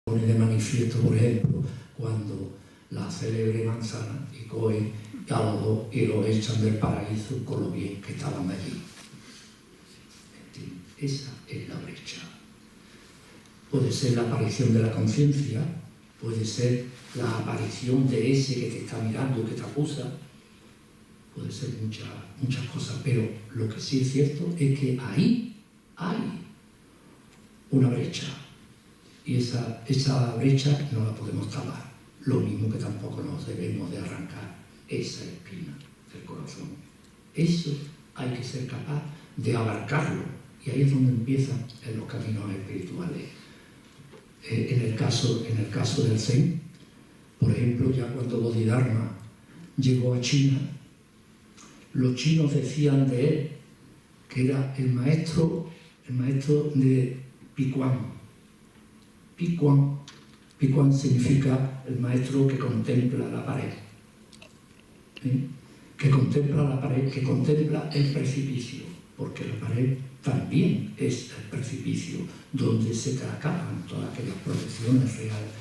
[SPEAKER 3] pone de manifiesto, por ejemplo, cuando la célebre manzana y cogen a los dos y los echan del paraíso con lo bien que estaban allí. Esa es la brecha. Puede ser la aparición de la conciencia, puede ser la aparición de ese que te está mirando, que te acusa, puede ser muchas cosas, pero lo que sí es cierto es que ahí hay una brecha, y esa brecha no la podemos tapar, lo mismo que tampoco nos debemos de arrancar esa espina del corazón. Eso hay que ser capaz de abarcarlo, y ahí es donde empiezan en los caminos espirituales. En el caso del Zen, por ejemplo, ya cuando Bodhidharma llegó a China, los chinos decían de él que era el maestro de Piquan. Piquan significa el maestro que contempla la pared. Que contempla la pared, que contempla el precipicio, porque la pared también es el precipicio donde se te acaban todas aquellas profesiones reales,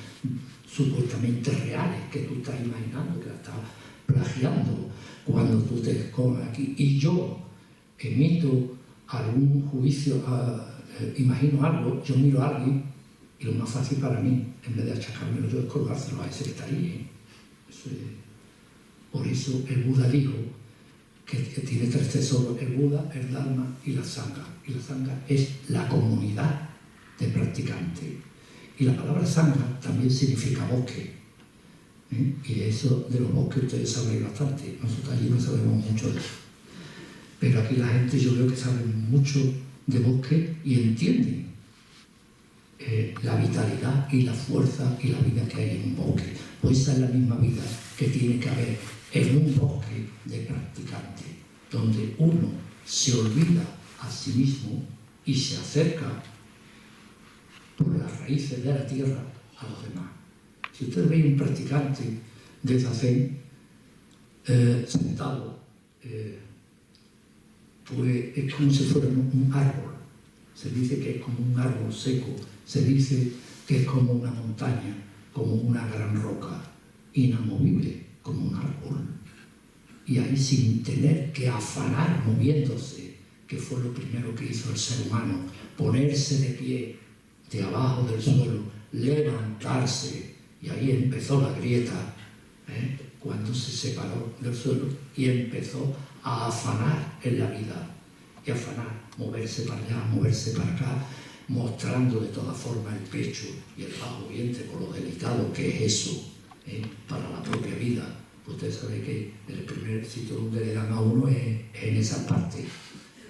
[SPEAKER 3] supuestamente reales, que tú estás imaginando, que la estás plagiando cuando tú te escoges aquí. Y yo emito algún juicio, imagino algo, yo miro a alguien y lo más fácil para mí, en vez de achacármelo yo, es colgárselo a ese que está ahí. Por eso el Buda dijo que tiene tres tesoros: el Buda, el Dharma y la Sangha. Y la Sangha es la comunidad de practicantes. Y la palabra Sangha también significa bosque. Y eso de los bosques ustedes saben bastante. Nosotros allí no sabemos mucho de eso. Pero aquí la gente, yo creo que sabe mucho de bosque y entienden la vitalidad y la fuerza y la vida que hay en un bosque. Pues esa es la misma vida que tiene que haber en un bosque de practicantes, donde uno se olvida a sí mismo y se acerca por las raíces de la tierra a los demás. Si ustedes ven un practicante de Zazen sentado, pues es como si fuera un árbol. Se dice que es como un árbol seco, se dice que es como una montaña, como una gran roca, inamovible como un árbol. Y ahí, sin tener que afanar moviéndose, que fue lo primero que hizo el ser humano, ponerse de pie, de abajo del suelo, levantarse, y ahí empezó la grieta, cuando se separó del suelo y empezó a afanar en la vida, y afanar, moverse para allá, moverse para acá, mostrando de todas formas el pecho y el bajo vientre con lo delicado que es eso, para la propia vida. Usted sabe que el primer sitio donde le dan a uno es en esa parte,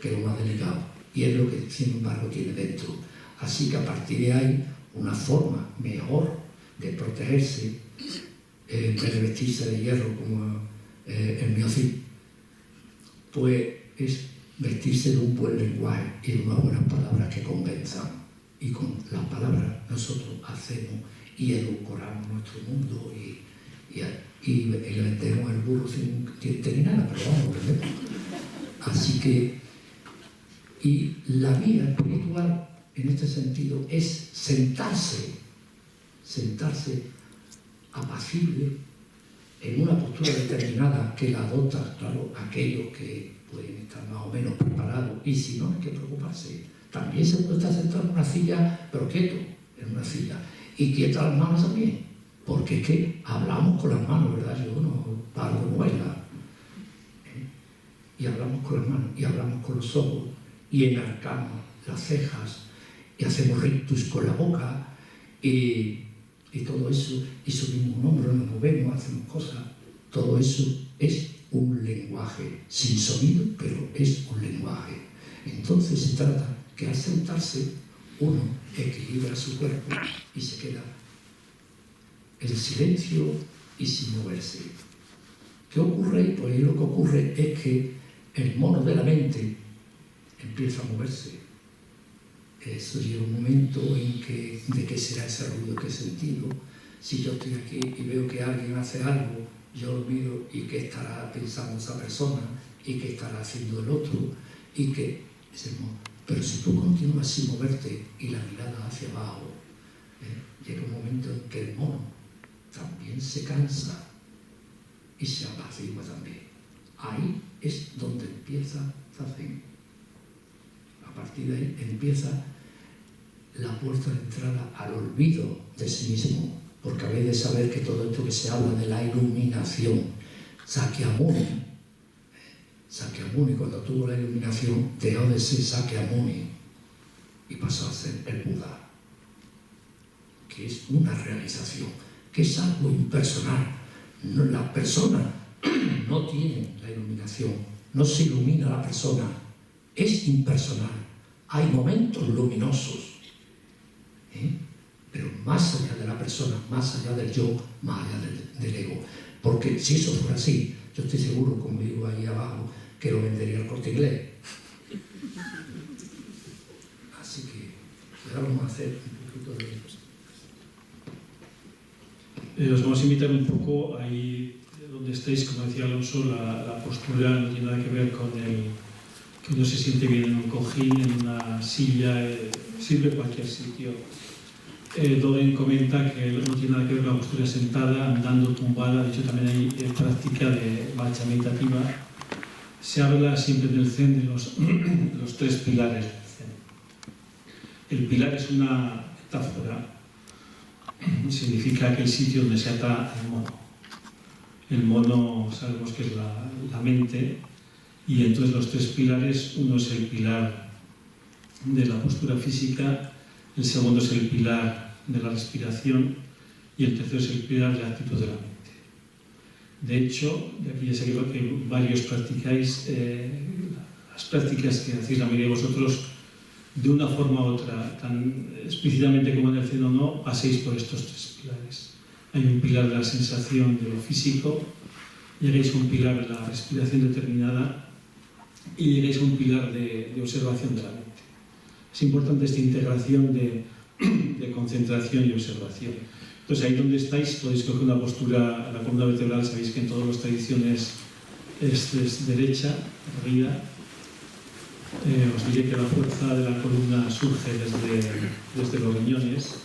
[SPEAKER 3] que es lo más delicado, y es lo que sin embargo tiene dentro. Así que a partir de ahí, una forma mejor de protegerse, en vez de vestirse de hierro como el miocid, pues es vestirse de un buen lenguaje y de unas buenas palabras que convenzan. Y con las palabras nosotros hacemos y edulcoramos nuestro mundo y le metemos el burro sin tener nada, pero vamos a aprender. Así que, y la vida espiritual en este sentido es sentarse apacible en una postura determinada que la adopta, claro, aquellos que pueden estar más o menos preparados, y si no, hay que preocuparse. También se puede estar sentado en una silla, pero quieto, en una silla, y quietas las manos también, porque es que hablamos con las manos, ¿verdad? Yo no paro de moverla. Y hablamos con las manos, y hablamos con los ojos, y enarcamos las cejas, y hacemos rictus con la boca, y todo eso, y subimos un hombro, nos movemos, hacemos cosas. Todo eso es un lenguaje, sin sonido, pero es un lenguaje. Entonces se trata que al sentarse Uno equilibra su cuerpo y se queda en silencio y sin moverse. ¿Qué ocurre? Pues lo que ocurre es que el mono de la mente empieza a moverse. Eso llega un momento en que, ¿de qué será ese ruido que he sentido? Si yo estoy aquí y veo que alguien hace algo, yo lo miro y qué estará pensando esa persona y qué estará haciendo el otro y que es el mono. Pero si tú continúas sin moverte y la mirada hacia abajo, llega un momento en que el mono también se cansa y se apacigua también. Ahí es donde empieza Zazen. A partir de ahí empieza la puerta de entrada al olvido de sí mismo, porque habéis de saber que todo esto que se habla de la iluminación, Sakyamuni, cuando tuvo la iluminación, dejó de ser Sakyamuni y pasó a ser el Buda, que es una realización, que es algo impersonal. La persona no tiene la iluminación, no se ilumina la persona, es impersonal. Hay momentos luminosos, pero más allá de la persona, más allá del yo, más allá del ego. Porque si eso fuera así, yo estoy seguro, como digo ahí abajo, que lo vendería al Corte Inglés. Así que ahora vamos a hacer un poquito de...
[SPEAKER 1] Os vamos a invitar un poco ahí donde estáis, como decía Alonso, la postura no tiene nada que ver con el que uno se siente bien en un cojín, en una silla, sirve cualquier sitio. Dogen comenta que no tiene nada que ver con la postura sentada, andando, tumbada. De hecho, también hay práctica de marcha meditativa. Se habla siempre del Zen de los tres pilares del Zen. El pilar es una metáfora, significa aquel sitio donde se ata el mono. El mono sabemos que es la mente, y entonces los tres pilares, uno es el pilar de la postura física, el segundo es el pilar de la respiración y el tercero es el pilar de la actitud de la mente. De hecho, de aquí ya sé que varios practicáis las prácticas que hacéis la mayoría de vosotros de una forma u otra, tan explícitamente como en el Zen o no, paséis por estos tres pilares. Hay un pilar de la sensación de lo físico, lleguéis a un pilar de la respiración determinada y lleguéis a un pilar de observación de la mente. Es importante esta integración de concentración y observación. Entonces, ahí donde estáis podéis coger una postura, la columna vertebral, sabéis que en todas las tradiciones es derecha, erguida. Os diré que la fuerza de la columna surge desde los riñones.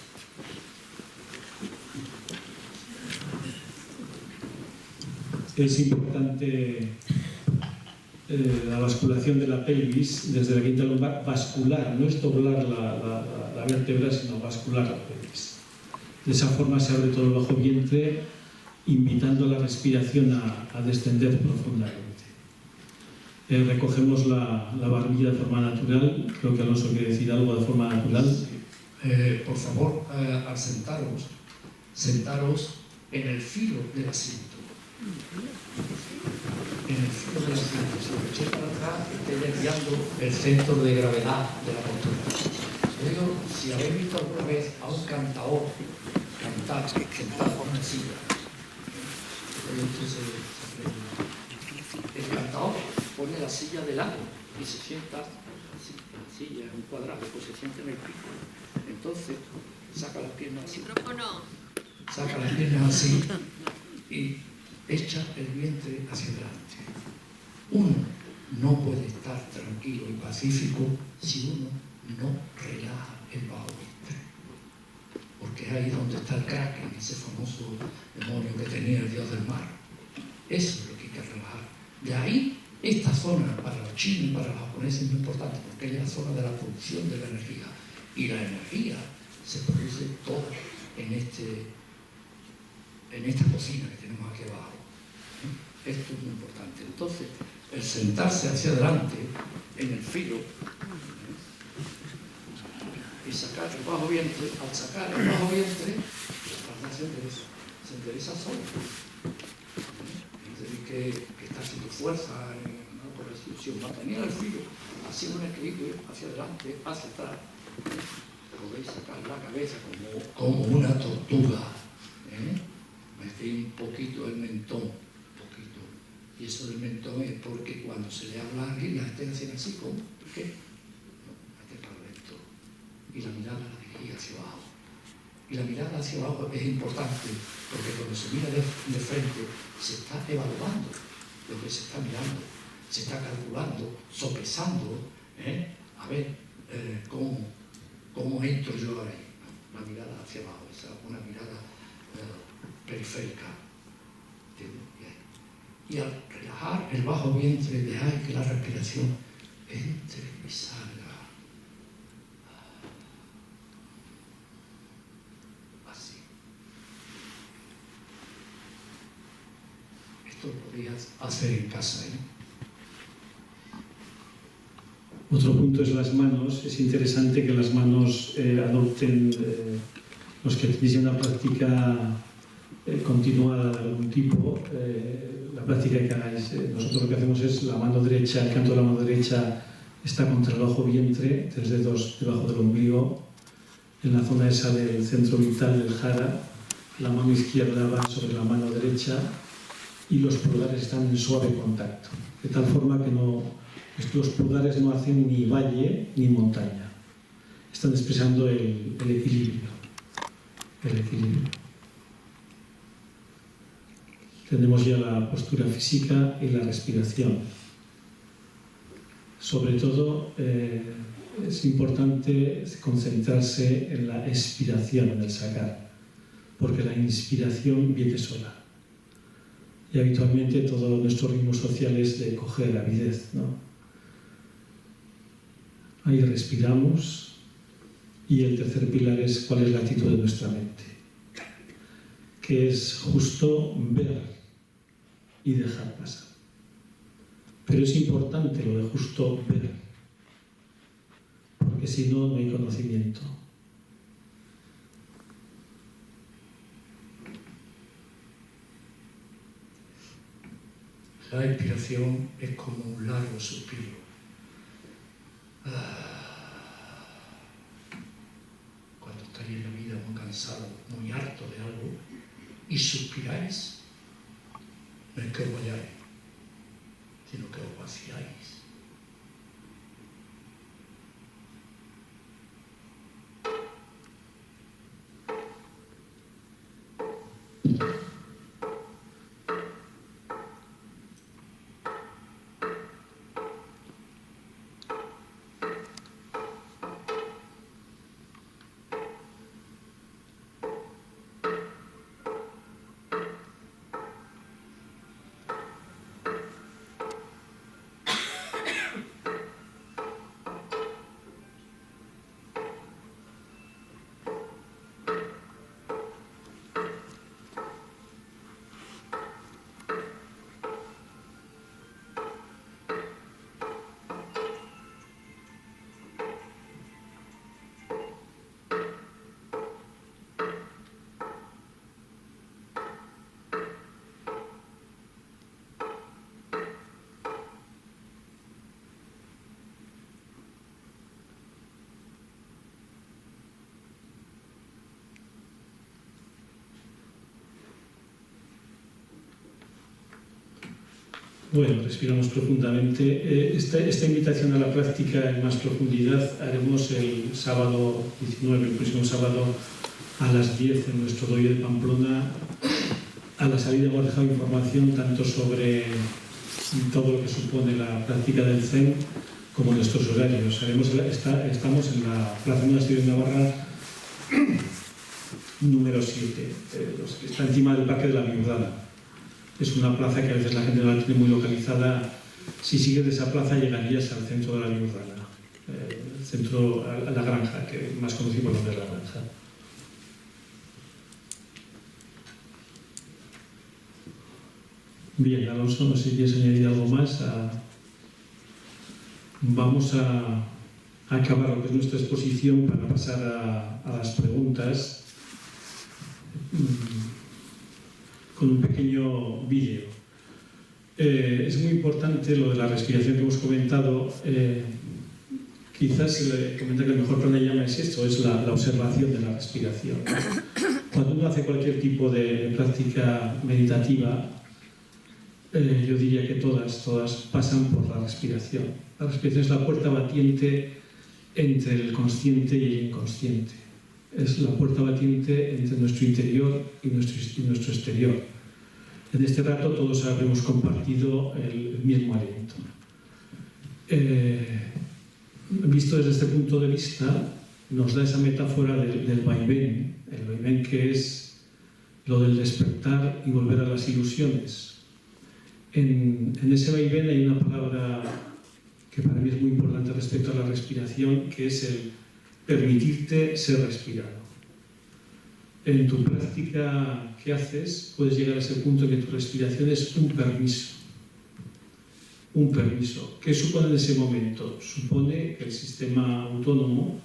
[SPEAKER 1] Es importante la basculación de la pelvis desde la quinta lumbar, bascular, no es doblar la vértebra, sino bascular la pelvis. De esa forma se abre todo el bajo vientre, invitando la respiración a descender profundamente. Recogemos la barbilla de forma natural. Creo que Alonso quiere decir algo de forma natural.
[SPEAKER 3] Por favor, al sentaros en el filo del asiento. En el filo del asiento. Si lo echéis para atrás, estáis desviando el centro de gravedad de la postura. Luego, si habéis visto alguna vez a un cantador cantar sentado en una silla, el cantador pone la silla de lado y se sienta así, en la silla, en un cuadrado, pues se sienta en el pico. Entonces, saca las piernas así. Saca las piernas así y echa el vientre hacia adelante. Uno no puede estar tranquilo y pacífico si uno no relaja el bajo vientre. Porque es ahí donde está el Kraken, ese famoso demonio que tenía el dios del mar. Eso es lo que hay que relajar. De ahí, esta zona para los chinos y para los japoneses es muy importante porque es la zona de la producción de la energía. Y la energía se produce toda en esta cocina que tenemos aquí abajo. Esto es muy importante. Entonces, el sentarse hacia adelante en el filo y sacar el bajo vientre, al sacar el bajo vientre, la espalda se endereza solo. Que está haciendo fuerza por la institución, mantener el filo, haciendo un equilibrio hacia adelante, hacia atrás. podéis sacar la cabeza como una tortuga. Metéis un poquito el mentón, un poquito. Y eso del mentón es porque cuando se le habla a alguien, la gente hace así, ¿cómo? ¿Por qué? No, mete para adentro. Y la mirada la dirigí hacia abajo. Y la mirada hacia abajo es importante, porque cuando se mira de frente, se está evaluando lo que se está mirando, se está calculando, sopesando, a ver cómo entro yo ahora ahí. ¿No? La mirada hacia abajo, esa es una mirada periférica. Y al relajar el bajo vientre, dejar que la respiración entre y salga. Así. Esto lo podrías hacer en casa,
[SPEAKER 1] Otro punto es las manos. Es interesante que las manos adopten, los que tenéis una práctica continuada de algún tipo, la práctica que hagáis. Nosotros lo que hacemos es la mano derecha, el canto de la mano derecha está contra el bajo vientre, 3 dedos debajo del ombligo, en la zona esa del centro vital del jara. La mano izquierda va sobre la mano derecha y los pulgares están en suave contacto, de tal forma que los pulgares no hacen ni valle ni montaña, están expresando el equilibrio. Tenemos ya la postura física y la respiración. Sobre todo es importante concentrarse en la expiración, en el sacar, porque la inspiración viene sola. Y habitualmente todo nuestro ritmo social es de coger avidez, ¿no? Ahí respiramos y el tercer pilar es cuál es la actitud de nuestra mente, que es justo ver y dejar pasar. Pero es importante lo de justo ver, porque si no, no hay conocimiento.
[SPEAKER 3] La expiración es como un largo suspiro. Cuando estáis en la vida muy cansado, muy harto de algo, y suspiráis, no es que os vayáis, sino que os vaciáis.
[SPEAKER 1] Bueno, respiramos profundamente. Esta invitación a la práctica en más profundidad haremos el sábado 19, el próximo sábado a las 10 en nuestro doy de Pamplona. A la salida hemos dejado información tanto sobre todo lo que supone la práctica del Zen como nuestros horarios. Estamos en la Plaza Monasterio de Navarra número 7, que está encima del Parque de la Viudada. Es una plaza que a veces la gente no la tiene muy localizada. Si sigues de esa plaza llegarías al centro de la Viudada, el centro, a la granja, que más conocido por nombre de la granja. Bien, Alonso, no sé si quieres añadir algo más. Vamos a acabar lo que es nuestra exposición para pasar a las preguntas con un pequeño vídeo. Es muy importante lo de la respiración que hemos comentado. Quizás se le comenta que el mejor pranayama es esto, es la observación de la respiración. Cuando uno hace cualquier tipo de práctica meditativa, yo diría que todas pasan por la respiración. La respiración es la puerta batiente entre el consciente y el inconsciente. Es la puerta batiente entre nuestro interior y nuestro exterior. En este rato todos habremos compartido el mismo aliento. Visto desde este punto de vista, nos da esa metáfora del vaivén, el vaivén que es lo del despertar y volver a las ilusiones. En ese vaivén hay una palabra que para mí es muy importante respecto a la respiración, que es el permitirte ser respirado. En tu práctica que haces, puedes llegar a ese punto en que tu respiración es un permiso. Un permiso. ¿Qué supone en ese momento? Supone que el sistema autónomo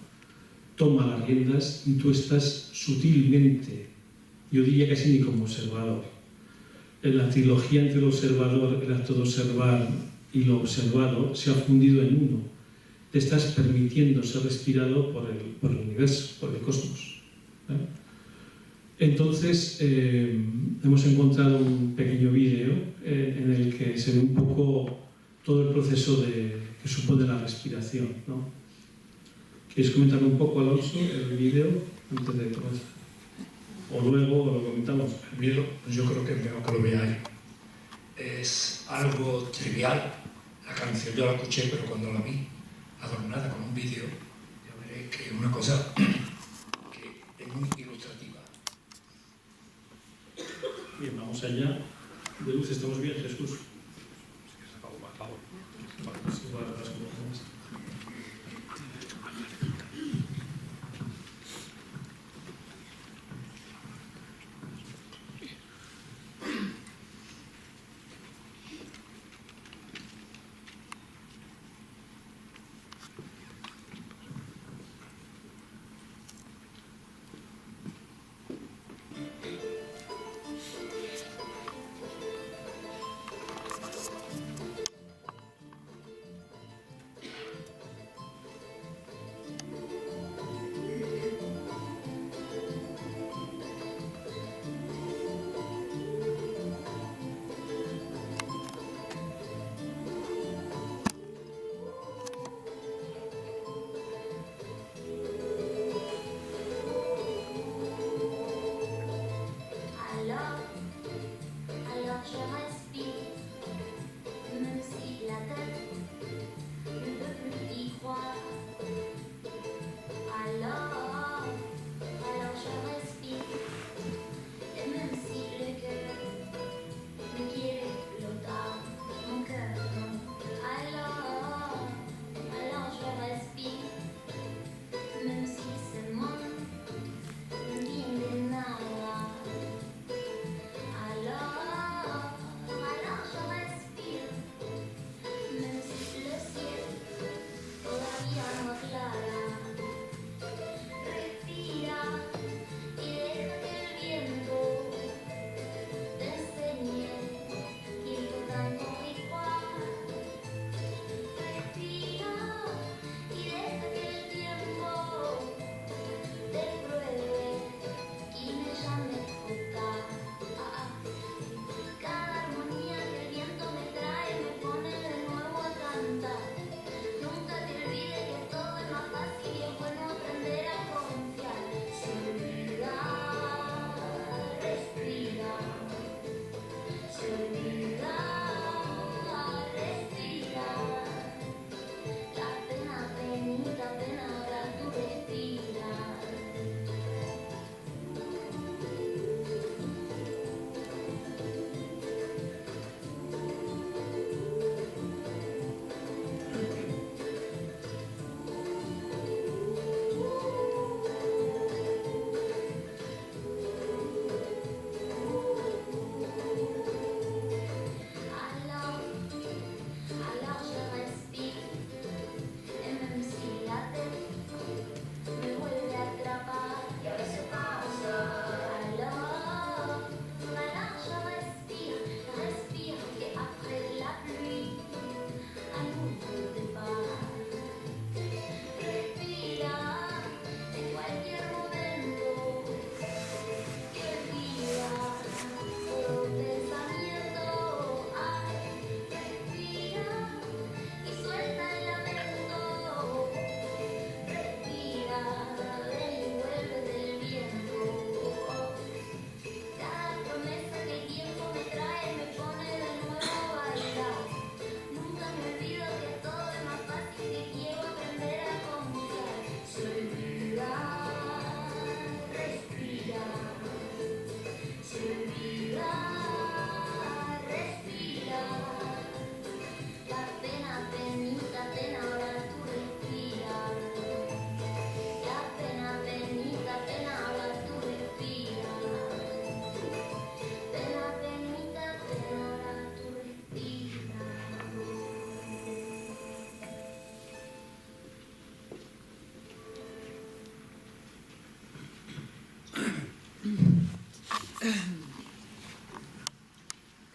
[SPEAKER 1] toma las riendas y tú estás sutilmente, yo diría casi ni como observador. En la trilogía entre el observador, el acto de observar y lo observado se ha fundido en uno. Te estás permitiendo ser respirado por el universo, por el cosmos. Entonces, hemos encontrado un pequeño vídeo en el que se ve un poco todo el proceso que supone la respiración, ¿no? ¿Quieres comentarme un poco, Alonso, el vídeo antes de comenzar? O luego lo comentamos.
[SPEAKER 3] El vídeo, pues yo creo que es mejor que lo veáis. Es algo trivial. La canción yo la escuché, pero cuando la vi adornada con un vídeo, ya veréis que es una cosa que es muy ilustrativa.
[SPEAKER 1] Bien, vamos allá. De luz, ¿estamos bien, Jesús? Sí, bueno, las cosas.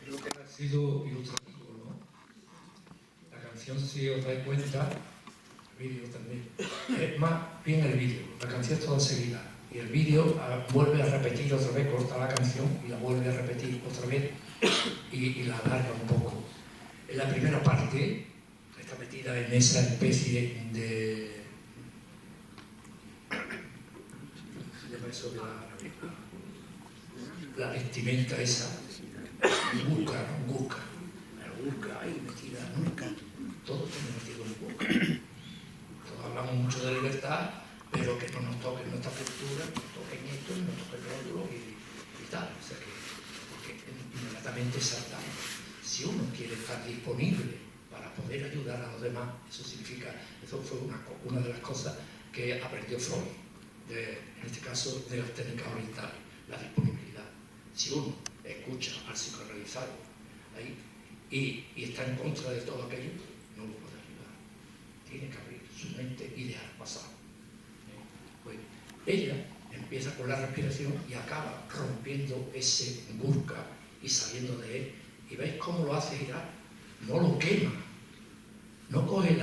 [SPEAKER 3] Creo que ha sido ilustrativo, ¿no? La canción, si os dais cuenta, el vídeo también, es más bien el vídeo, la canción es toda seguida, y el vídeo vuelve a repetir otra vez, corta la canción y la vuelve a repetir otra vez y la alarga un poco. En la primera parte está metida en esa especie de la vestimenta esa, burka, ¿no? Burka. La burka ahí metida, nunca. Todo está metido en burka. Todos hablamos mucho de libertad, pero que no nos toquen nuestra cultura, que nos toquen esto, y nos toquen lo otro y tal. O sea que, porque inmediatamente saltamos. Si uno quiere estar disponible para poder ayudar a los demás, eso significa, eso fue una de las cosas que aprendió Freud, en este caso de las técnicas orientales, la disponibilidad. Si uno escucha al psicoanalizado ahí y está en contra de todo aquello, no lo puede ayudar. Tiene que abrir su mente y dejar pasar. Bueno, ella empieza con la respiración y acaba rompiendo ese burka y saliendo de él. ¿Y veis cómo lo hace girar? No lo quema, no coge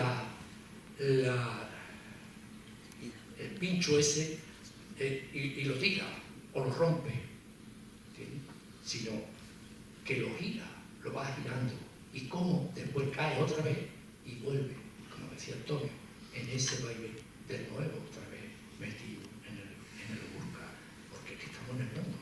[SPEAKER 3] el pincho ese y lo tira o lo rompe, ¿entiendes? Sino que lo gira, lo va girando y cómo después cae otra vez y vuelve, como decía Antonio, en ese baile de nuevo otra vez metido en el burka, porque es que estamos en el mundo,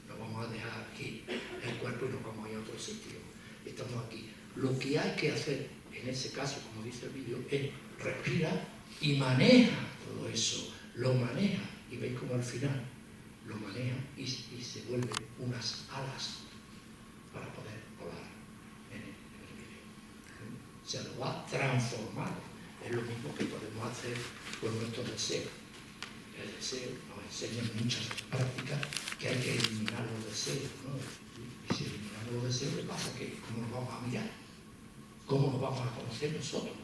[SPEAKER 3] no vamos a dejar aquí el cuerpo y nos vamos a ir a otro sitio, estamos aquí. Lo que hay que hacer en ese caso, como dice el vídeo, es respira y maneja todo eso, lo maneja, y veis como al final lo maneja y se vuelven unas alas para poder volar en el vídeo. O sea, lo va transformado. Es lo mismo que podemos hacer con nuestro deseo. El deseo nos enseña en muchas prácticas que hay que eliminar los deseos, ¿no? Y si eliminamos los deseos, ¿qué pasa? ¿Cómo nos vamos a mirar? ¿Cómo nos vamos a conocer nosotros?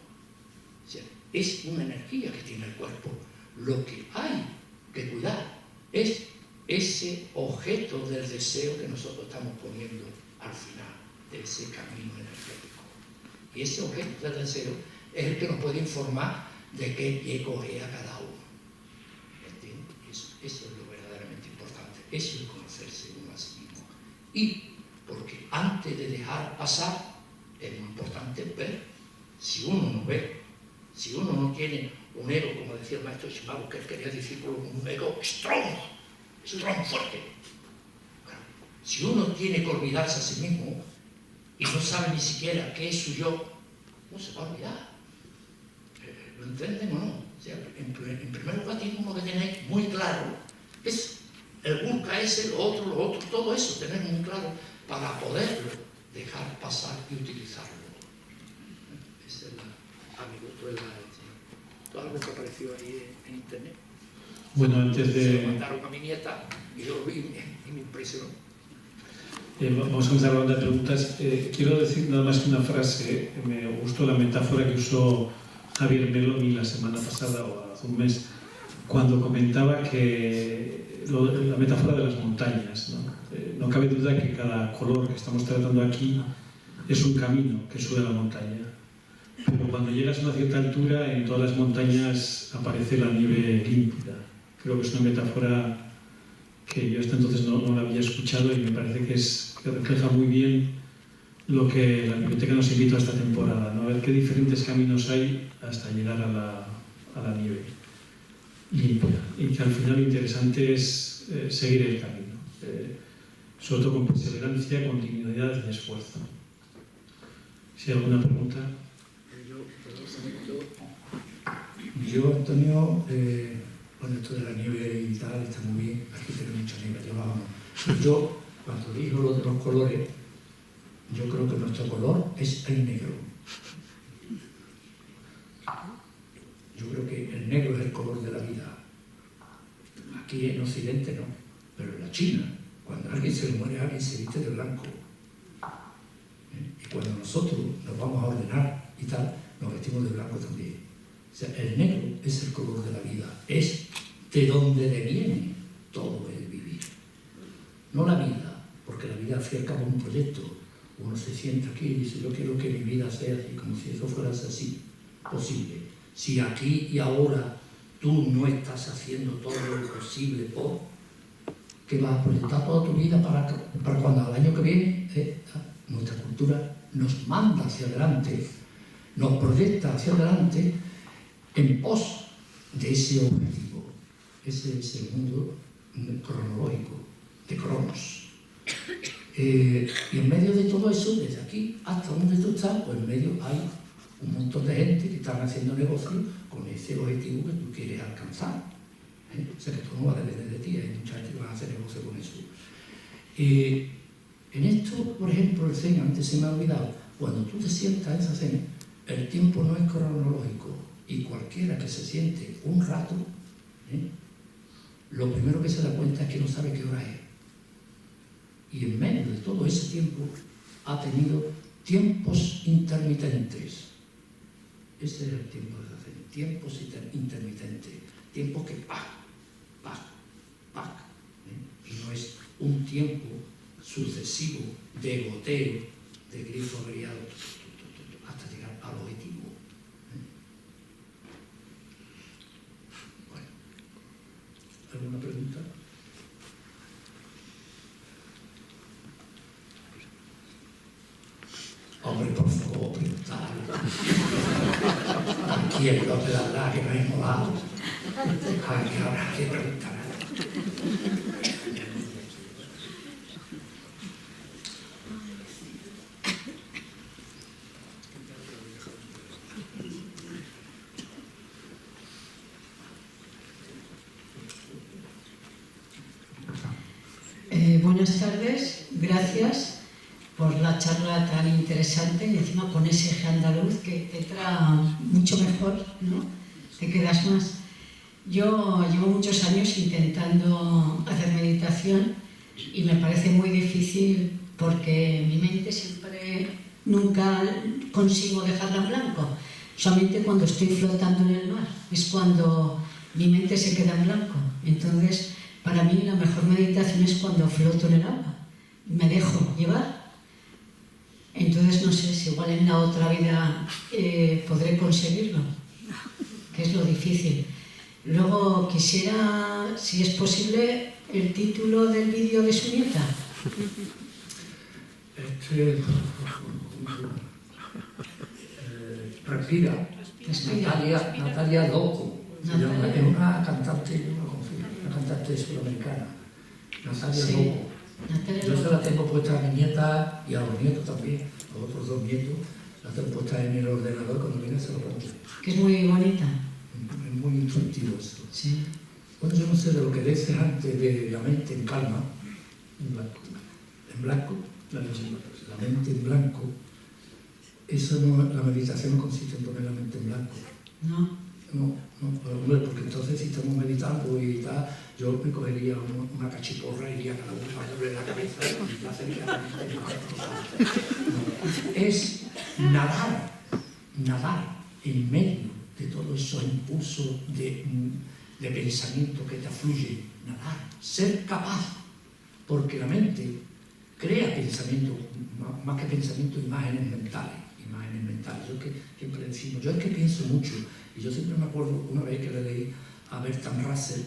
[SPEAKER 3] O sea, es una energía que tiene el cuerpo. Lo que hay que cuidar es ese objeto del deseo que nosotros estamos poniendo al final de ese camino energético. Y ese objeto del deseo es el que nos puede informar de qué pie coge a cada uno. ¿Entiendes? Eso es lo verdaderamente importante. Eso es conocerse uno a sí mismo. Y porque antes de dejar pasar, es muy importante ver. Si uno no ve, si uno no tiene un ego, como decía el maestro Shimabu, que él quería discípulo, un ego strong fuerte. Bueno, si uno tiene que olvidarse a sí mismo y no sabe ni siquiera qué es su yo, no se va a olvidar. ¿Lo entienden o no? O sea, en primer lugar tiene uno que tener muy claro, es el burka ese, lo otro, todo eso, tener muy claro para poderlo dejar pasar y utilizarlo. Esa es todo algo que apareció ahí en internet.
[SPEAKER 1] Bueno, antes
[SPEAKER 3] Se
[SPEAKER 1] de...
[SPEAKER 3] lo mandaron a mi nieta y yo lo vi y me impresionó.
[SPEAKER 1] Vamos a empezar la ronda de preguntas. Quiero decir nada más que una frase. Me gustó la metáfora que usó Javier Meloni la semana pasada o hace un mes, cuando comentaba que la metáfora de las montañas, ¿no? No cabe duda que cada color que estamos tratando aquí es un camino que sube a la montaña. Pero cuando llegas a una cierta altura, en todas las montañas aparece la nieve límpida. Creo que es una metáfora que yo hasta entonces no la había escuchado y me parece que refleja muy bien lo que la biblioteca nos invita a esta temporada, ¿no? A ver qué diferentes caminos hay hasta llegar a la nieve limpia. Y que al final lo interesante es seguir el camino, sobre todo con perseverancia, continuidad y esfuerzo. Si hay alguna pregunta.
[SPEAKER 3] Yo, Antonio, bueno, esto de la nieve y tal está muy bien, aquí tenemos mucha nieve, yo, cuando digo lo de los colores, yo creo que nuestro color es el negro. Yo creo que el negro es el color de la vida. Aquí en Occidente no, pero en la China, cuando a alguien se le muere, alguien se viste de blanco. Y cuando nosotros nos vamos a ordenar y tal, nos vestimos de blanco también. O sea, el negro es el color de la vida, es de donde deviene todo el vivir. No la vida, al fin y al cabo un proyecto. Uno se sienta aquí y dice, yo quiero que mi vida sea así, como si eso fuera así, posible. Si aquí y ahora tú no estás haciendo todo lo posible por, que vas a proyectar toda tu vida para cuando al año que viene nuestra cultura nos manda hacia adelante, nos proyecta hacia adelante en pos de ese objetivo. Ese es el mundo cronológico, de Cronos. Y en medio de todo eso, desde aquí hasta donde tú estás, pues en medio hay un montón de gente que están haciendo negocios con ese objetivo que tú quieres alcanzar. O sea que tú no vas a depender de ti, hay mucha gente que va a hacer negocio con eso. En esto, por ejemplo, el Zen, antes se me ha olvidado, cuando tú te sientas en esa Zen, el tiempo no es cronológico y cualquiera que se siente un rato, lo primero que se da cuenta es que no sabe qué hora es. Y en medio de todo ese tiempo ha tenido tiempos intermitentes. Ese es el tiempo de hacer, tiempos intermitentes, tiempos que ¡pac! Y no es un tiempo sucesivo de goteo, de grifo averiado, hasta llegar al objetivo. Bueno, ¿alguna pregunta? Hombre, por favor, preguntar. Aquí el lote de hablar que no hay molado. Aquí habrá que preguntar.
[SPEAKER 5] Buenas tardes, gracias por la charla tan interesante y encima con ese eje andaluz que te trae mucho mejor, ¿no? Te quedas más. Yo llevo muchos años intentando hacer meditación y me parece muy difícil porque mi mente nunca consigo dejarla en blanco. Solamente cuando estoy flotando en el mar es cuando mi mente se queda en blanco. Entonces, para mí la mejor meditación es cuando floto en el agua, me dejo llevar. Entonces no sé si igual en la otra vida podré conseguirlo, que es lo difícil. Luego quisiera, si es posible, el título del vídeo de su nieta.
[SPEAKER 3] Respira. Natalia Loco. Es una cantante sudamericana. Natalia Loco. Yo se la tengo puesta a mi nieta y a los nietos también, a los otros dos nietos. La tengo puesta en el ordenador, cuando viene se lo pongo.
[SPEAKER 5] Que es muy bonita.
[SPEAKER 3] Es muy intuitivo eso.
[SPEAKER 5] Sí.
[SPEAKER 3] Bueno, yo no sé de lo que dices antes de la mente en calma, en blanco, la mente en blanco. Eso no, la meditación no consiste en poner la mente en blanco. No, hombre, porque entonces si estamos meditando y tal, yo me cogería una cachiporra y iría cada uno para darle la cabeza y la sería la mente. No. Es nadar en medio de todos esos impulsos de pensamiento que te afluyen, nadar, ser capaz, porque la mente crea pensamiento, más que pensamiento, imágenes mentales. Yo es que siempre decimos, yo es que pienso mucho, y yo siempre me acuerdo una vez que le leí a Bertrand Russell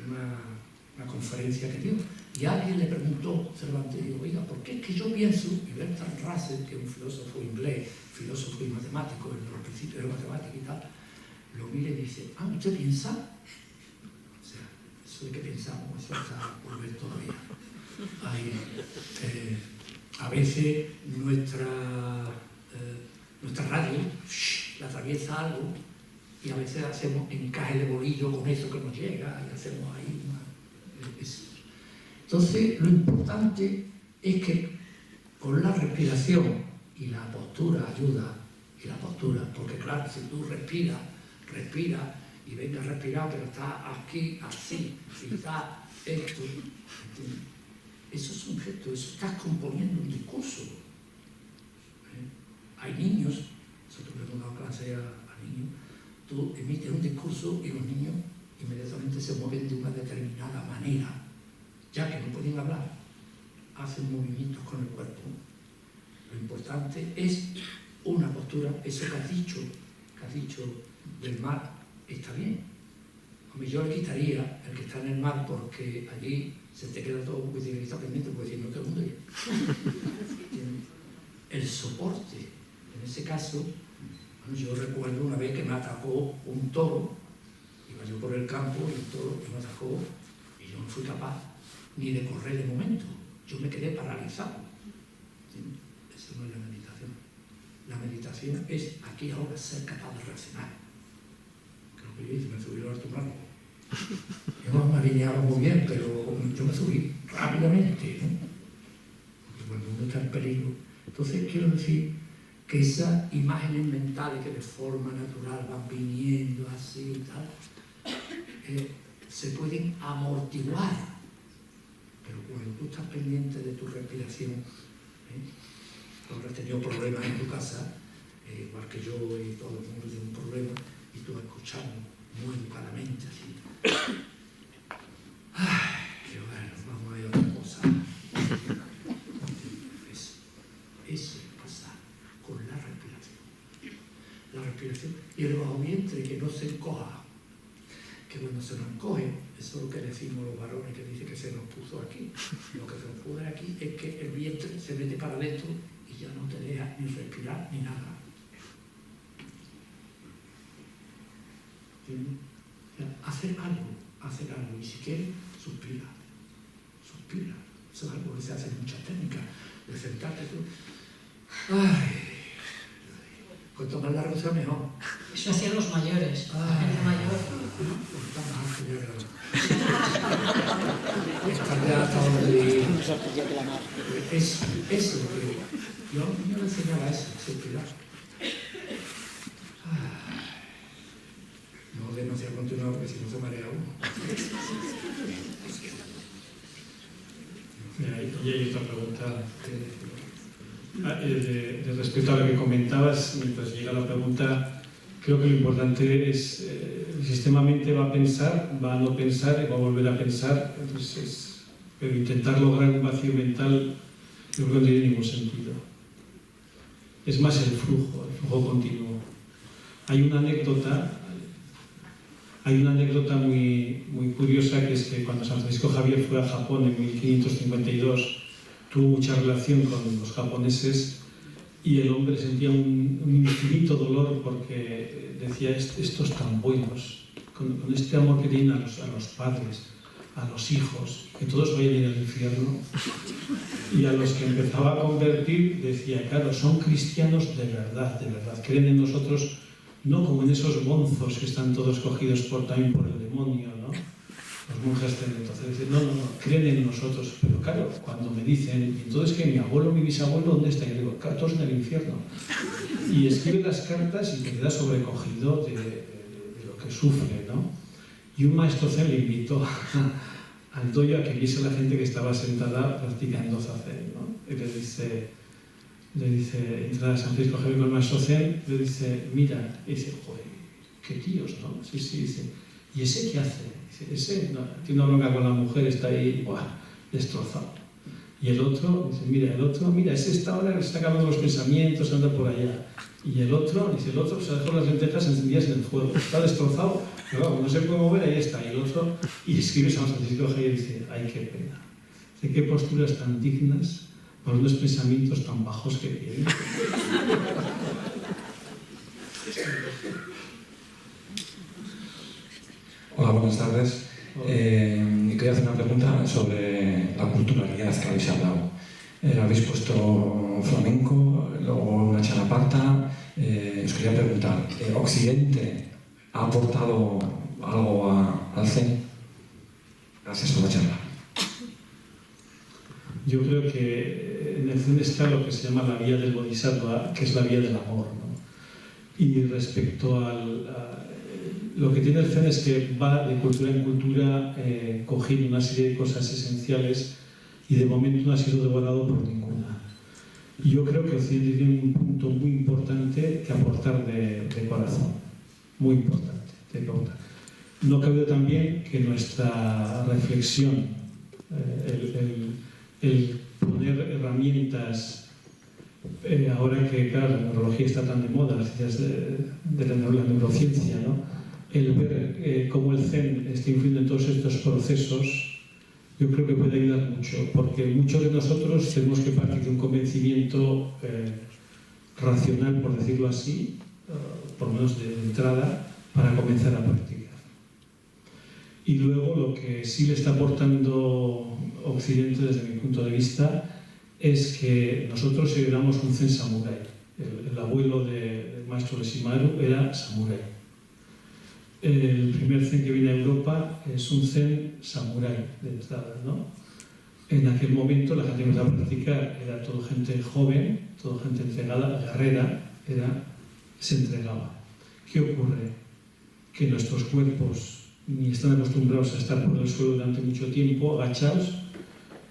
[SPEAKER 3] una conferencia que dio, y alguien le preguntó, Cervantes, y dijo, oiga, ¿por qué es que yo pienso? Y Bertrand Russell, que es un filósofo inglés, filósofo y matemático, en los principios de la matemática y tal, lo mira y dice, ¿usted piensa? O sea, eso de que pensamos, eso está por ver todavía. A veces nuestra radio la atraviesa algo y a veces hacemos encaje de bolillo con eso que nos llega y hacemos ahí Entonces, lo importante es que con la respiración y la postura ayuda, porque claro, si tú respiras y venga a respirar, pero estás aquí, así, y está esto, eso es un gesto, eso estás componiendo un discurso. Hay niños, nosotros le hemos dado clase a niños, tú emites un discurso y los niños inmediatamente se mueven de una determinada manera, ya que no pueden hablar, hacen movimientos con el cuerpo. Lo importante es una postura. Eso que has dicho del mar, está bien. Hombre, yo le quitaría el que está en el mar, porque allí se te queda todo porque tiene que estar pendiente, porque si no te hunde. El soporte, en ese caso, bueno, yo recuerdo una vez que me atacó un toro, iba yo por el campo y el toro me atacó y yo no fui capaz ni de correr de momento, yo me quedé paralizado. Eso no es la meditación. La meditación es aquí ahora ser capaz de reaccionar. Creo que yo hice, me subí al alto blanco. Yo no me alineaba muy bien, pero yo me subí rápidamente, ¿no? Porque cuando uno está en peligro. Entonces quiero decir que esas imágenes mentales que de forma natural van viniendo así y tal, se pueden amortiguar. Pero cuando tú estás pendiente de tu respiración, ahora has tenido problemas en tu casa, igual que yo y todo el mundo tiene un problema, y tú escuchando muy educadamente así. Ay, qué bueno, vamos a ir a otra cosa. Eso pasa con la respiración. La respiración y el bajo vientre que no se encoja. Que cuando se nos encoge, eso es lo que decimos los varones, que dice que se nos puso aquí. Lo que se nos puso aquí es que el vientre se mete para adentro y ya no te deja ni respirar ni nada. Hacer algo, y si quieres, suspira. Eso es algo que se hace en muchas técnicas, de sentarte tú. Ay, cuanto más largo sea mejor.
[SPEAKER 5] Eso hacían los mayores. La gente mayor.
[SPEAKER 3] Eso, yo a mí me enseñaba eso, suspirar. No demasiado continuado, porque si no se marea uno.
[SPEAKER 1] Y hay otra pregunta. De respecto a lo que comentabas, mientras llega la pregunta, creo que lo importante es el sistema mente va a pensar, va a no pensar y va a volver a pensar, entonces, pero intentar lograr un vacío mental yo creo que no tiene ningún sentido. Es más el flujo continuo. Hay una anécdota muy curiosa, que es que cuando San Francisco Javier fue a Japón en 1552, tuvo mucha relación con los japoneses y el hombre sentía un infinito dolor porque decía, estos tan buenos, con este amor que tienen a los padres, a los hijos, que todos vayan a ir al infierno. Y a los que empezaba a convertir decía, claro, son cristianos de verdad, creen en nosotros, no como en esos bonzos que están todos cogidos también por el demonio, ¿no? Los monjes entonces dicen, no, creen en nosotros. Pero claro, cuando me dicen, entonces que mi abuelo, mi bisabuelo, ¿dónde está? Yo digo, todos en el infierno. Y escribe las cartas y te queda sobrecogido de lo que sufre, ¿no? Y un maestro zen le invitó al doyo a que viese a la gente que estaba sentada practicando zazen, ¿no? Y le dice, entra San Francisco Javier con el maestro zen, le dice, mira, y dice, joder, qué tíos, ¿no? Sí, dice, ¿y ese qué hace? Dice, ese no, tiene una bronca con la mujer, está ahí, ¡buah!, destrozado. Y el otro, dice, mira, ese está ahora sacando los pensamientos, anda por allá. Y el otro se dejó las lentejas encendidas en el fuego, está destrozado, pero como no se puede mover, ahí está. Y el otro, y escribe San Francisco Javier y dice, ay, qué pena. Dice, qué posturas tan dignas por unos pensamientos tan bajos que tienen.
[SPEAKER 6] Hola, buenas tardes. Quería hacer una pregunta sobre la culturalidad que habéis hablado. Habéis puesto flamenco, luego una chalaparta. Os quería preguntar, ¿Occidente ha aportado algo al Zen? Gracias por la charla.
[SPEAKER 1] Yo creo que en el Zen está lo que se llama la vía del Bodhisattva, que es la vía del amor, ¿no? Y respecto lo que tiene el Zen es que va de cultura en cultura cogiendo una serie de cosas esenciales y de momento no ha sido devorado por ninguna. Y yo creo que Occidente tiene un punto muy importante que aportar de corazón, muy importante, de aportar. No cabe también que nuestra reflexión, el proponer herramientas, ahora que claro, la neurología está tan de moda, las ciencias de la neurociencia, ¿no? El ver cómo el Zen está influyendo en todos estos procesos, yo creo que puede ayudar mucho, porque muchos de nosotros tenemos que partir de un convencimiento racional, por decirlo así, por lo menos de entrada, para comenzar a practicar. Y luego lo que sí le está aportando Occidente desde mi punto de vista es que nosotros heredamos un Zen samurái. El abuelo del maestro de Shimaru era samurái. El primer Zen que viene a Europa es un Zen samurái de entrada, ¿no? En aquel momento la gente que empezaba a practicar era toda gente joven, toda gente entregada, guerrera, se entregaba. ¿Qué ocurre? Que nuestros cuerpos ni están acostumbrados a estar por el suelo durante mucho tiempo, agachados.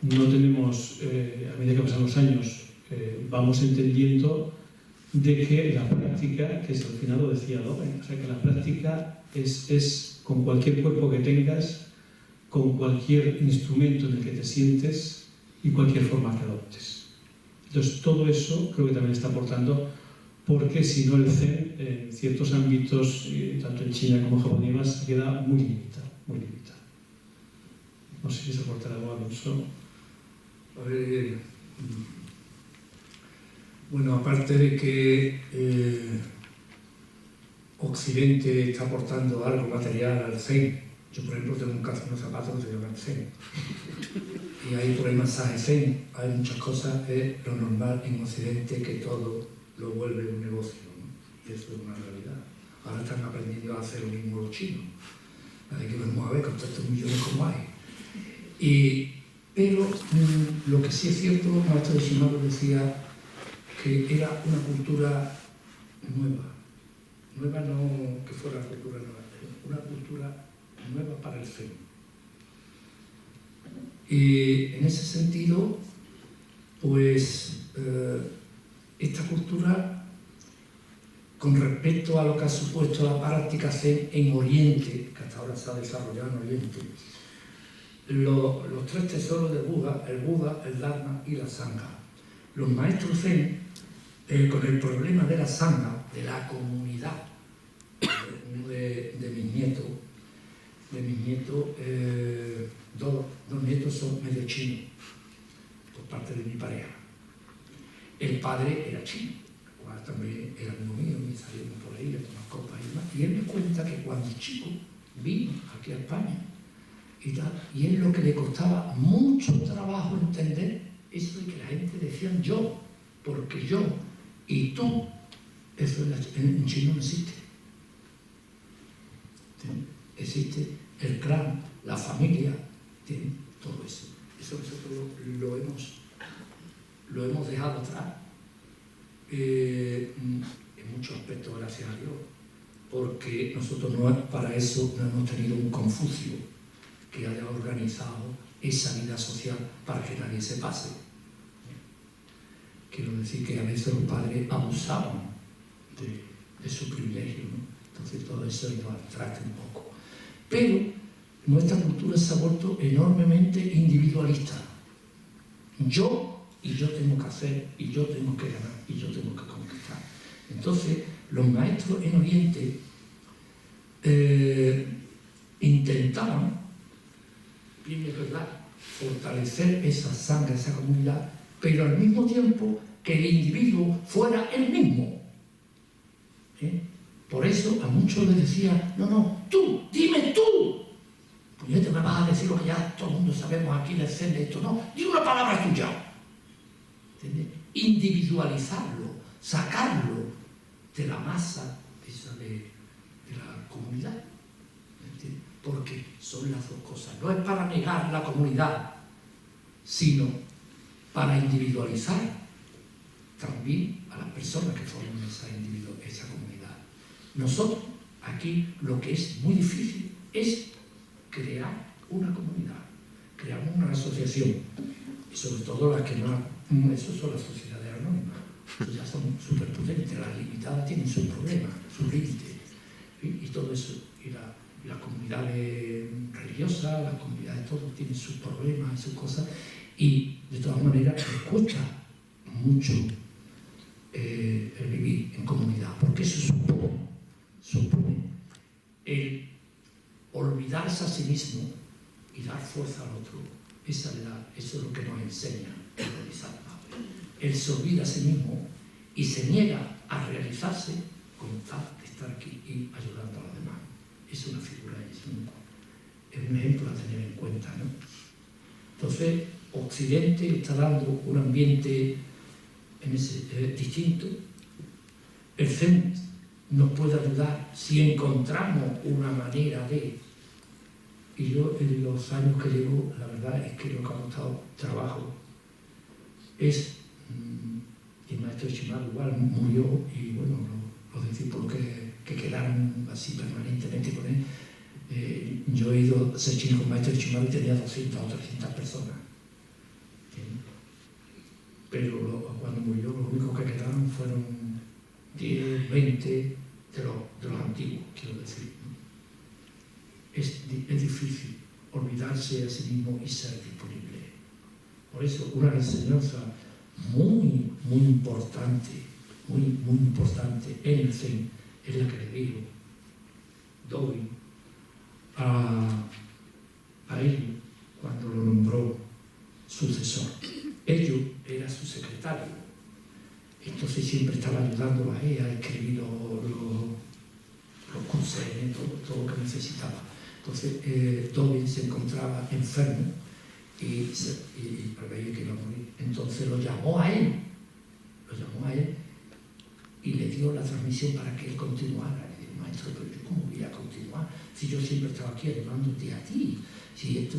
[SPEAKER 1] No tenemos, a medida que pasan los años, vamos entendiendo de que la práctica, que es al final lo decía Dogen, o sea que la práctica es con cualquier cuerpo que tengas, con cualquier instrumento en el que te sientes y cualquier forma que adoptes. Entonces todo eso creo que también está aportando, porque si no el Zen en ciertos ámbitos, tanto en China como en Japón y demás, se queda muy limitado, muy limitado. No sé si se aportará algo, Alonso.
[SPEAKER 3] A ver, bueno, aparte de que Occidente está aportando algo material al Zen, yo por ejemplo tengo unos zapatos que se llaman Zen, y hay por el masaje Zen, hay muchas cosas, es lo normal en Occidente que todo lo vuelve un negocio, ¿no? Y eso es una realidad. Ahora están aprendiendo a hacer lo mismo los chinos, así que vamos a ver con tantos millones como hay. Pero lo que sí es cierto, el maestro de Shimaru decía que era una cultura nueva no que fuera cultura nueva, una cultura nueva para el Zen. Y en ese sentido, pues esta cultura, con respecto a lo que ha supuesto la práctica Zen en Oriente, que hasta ahora se ha desarrollado en Oriente, los tres tesoros del Buda, el Dharma y la Sangha. Los maestros Zen, con el problema de la Sangha, de la comunidad, uno de mis nietos, dos nietos son medio chinos, por parte de mi pareja. El padre era chino, el cual también era amigo mío, y salíamos por ahí a tomar copas y demás. Y él me cuenta que cuando chico vino aquí a España, y él lo que le costaba mucho trabajo entender eso de que la gente decía yo, porque yo y tú, eso en chino no existe. Existe el clan, la familia, todo eso. Eso nosotros lo hemos dejado atrás en muchos aspectos, gracias a Dios, porque nosotros para eso no hemos tenido un Confucio que haya organizado esa vida social para que nadie se pase. Quiero decir que a veces los padres abusaban de su privilegio, ¿no? Entonces todo eso nos abstrae un poco. Pero nuestra cultura se ha vuelto enormemente individualista. Yo tengo que hacer, y yo tengo que ganar, y yo tengo que conquistar. Entonces los maestros en Oriente intentaban, bien es verdad, fortalecer esa sangre, esa comunidad, pero al mismo tiempo que el individuo fuera él mismo. Por eso a muchos les decía, no, tú, dime tú. Pues ya te me vas a decir lo que ya todo el mundo sabemos aquí del Zen de esto, no, di una palabra tuya. ¿Entiendes? Individualizarlo, sacarlo de la masa esa de la comunidad. ¿Entiendes? Porque son las dos cosas. No es para negar la comunidad, sino para individualizar también a las personas que forman esa comunidad. Nosotros, aquí, lo que es muy difícil es crear una comunidad, crear una asociación, y sobre todo las que no, eso son las sociedades anónimas, ya son súper potentes, las limitadas tienen sus problemas, sus límites, y todo eso, y las comunidades religiosas, las comunidades, todos tienen sus problemas y sus cosas, Y de todas maneras me cuesta mucho el vivir en comunidad, porque eso supone el olvidarse a sí mismo y dar fuerza al otro. Eso es lo que nos enseña el Bodhisattva. Él se olvida a sí mismo y se niega a realizarse con tal de estar aquí y ayudando a los demás. Es una figura, es un ejemplo a tener en cuenta, ¿no? Entonces, Occidente está dando un ambiente distinto. El Zen nos puede ayudar si encontramos una manera de... Y yo, en los años que llevo, la verdad es que lo que ha costado trabajo es... el maestro Shimaru igual murió y bueno, los discípulos que quedaron así permanentemente con él, yo he ido a ser chino con maestro Shimaru y tenía 200 o 300 personas. Pero cuando murió, los únicos que quedaron fueron 10, 20 de los antiguos, quiero decir. Es difícil olvidarse a sí mismo y ser disponible. Por eso, una enseñanza muy importante en el Zen es la que le digo Dogen a él cuando lo nombró sucesor. Ello era su secretario, entonces siempre estaba ayudándolo a él a escribir los consejos, todo lo que necesitaba. Entonces Dogen se encontraba enfermo y preveía que iba a morir. Entonces lo llamó a él y le dio la transmisión para que él continuara. Le dijo, maestro, pero yo cómo voy a continuar si yo siempre estaba aquí ayudándote a ti. Si esto,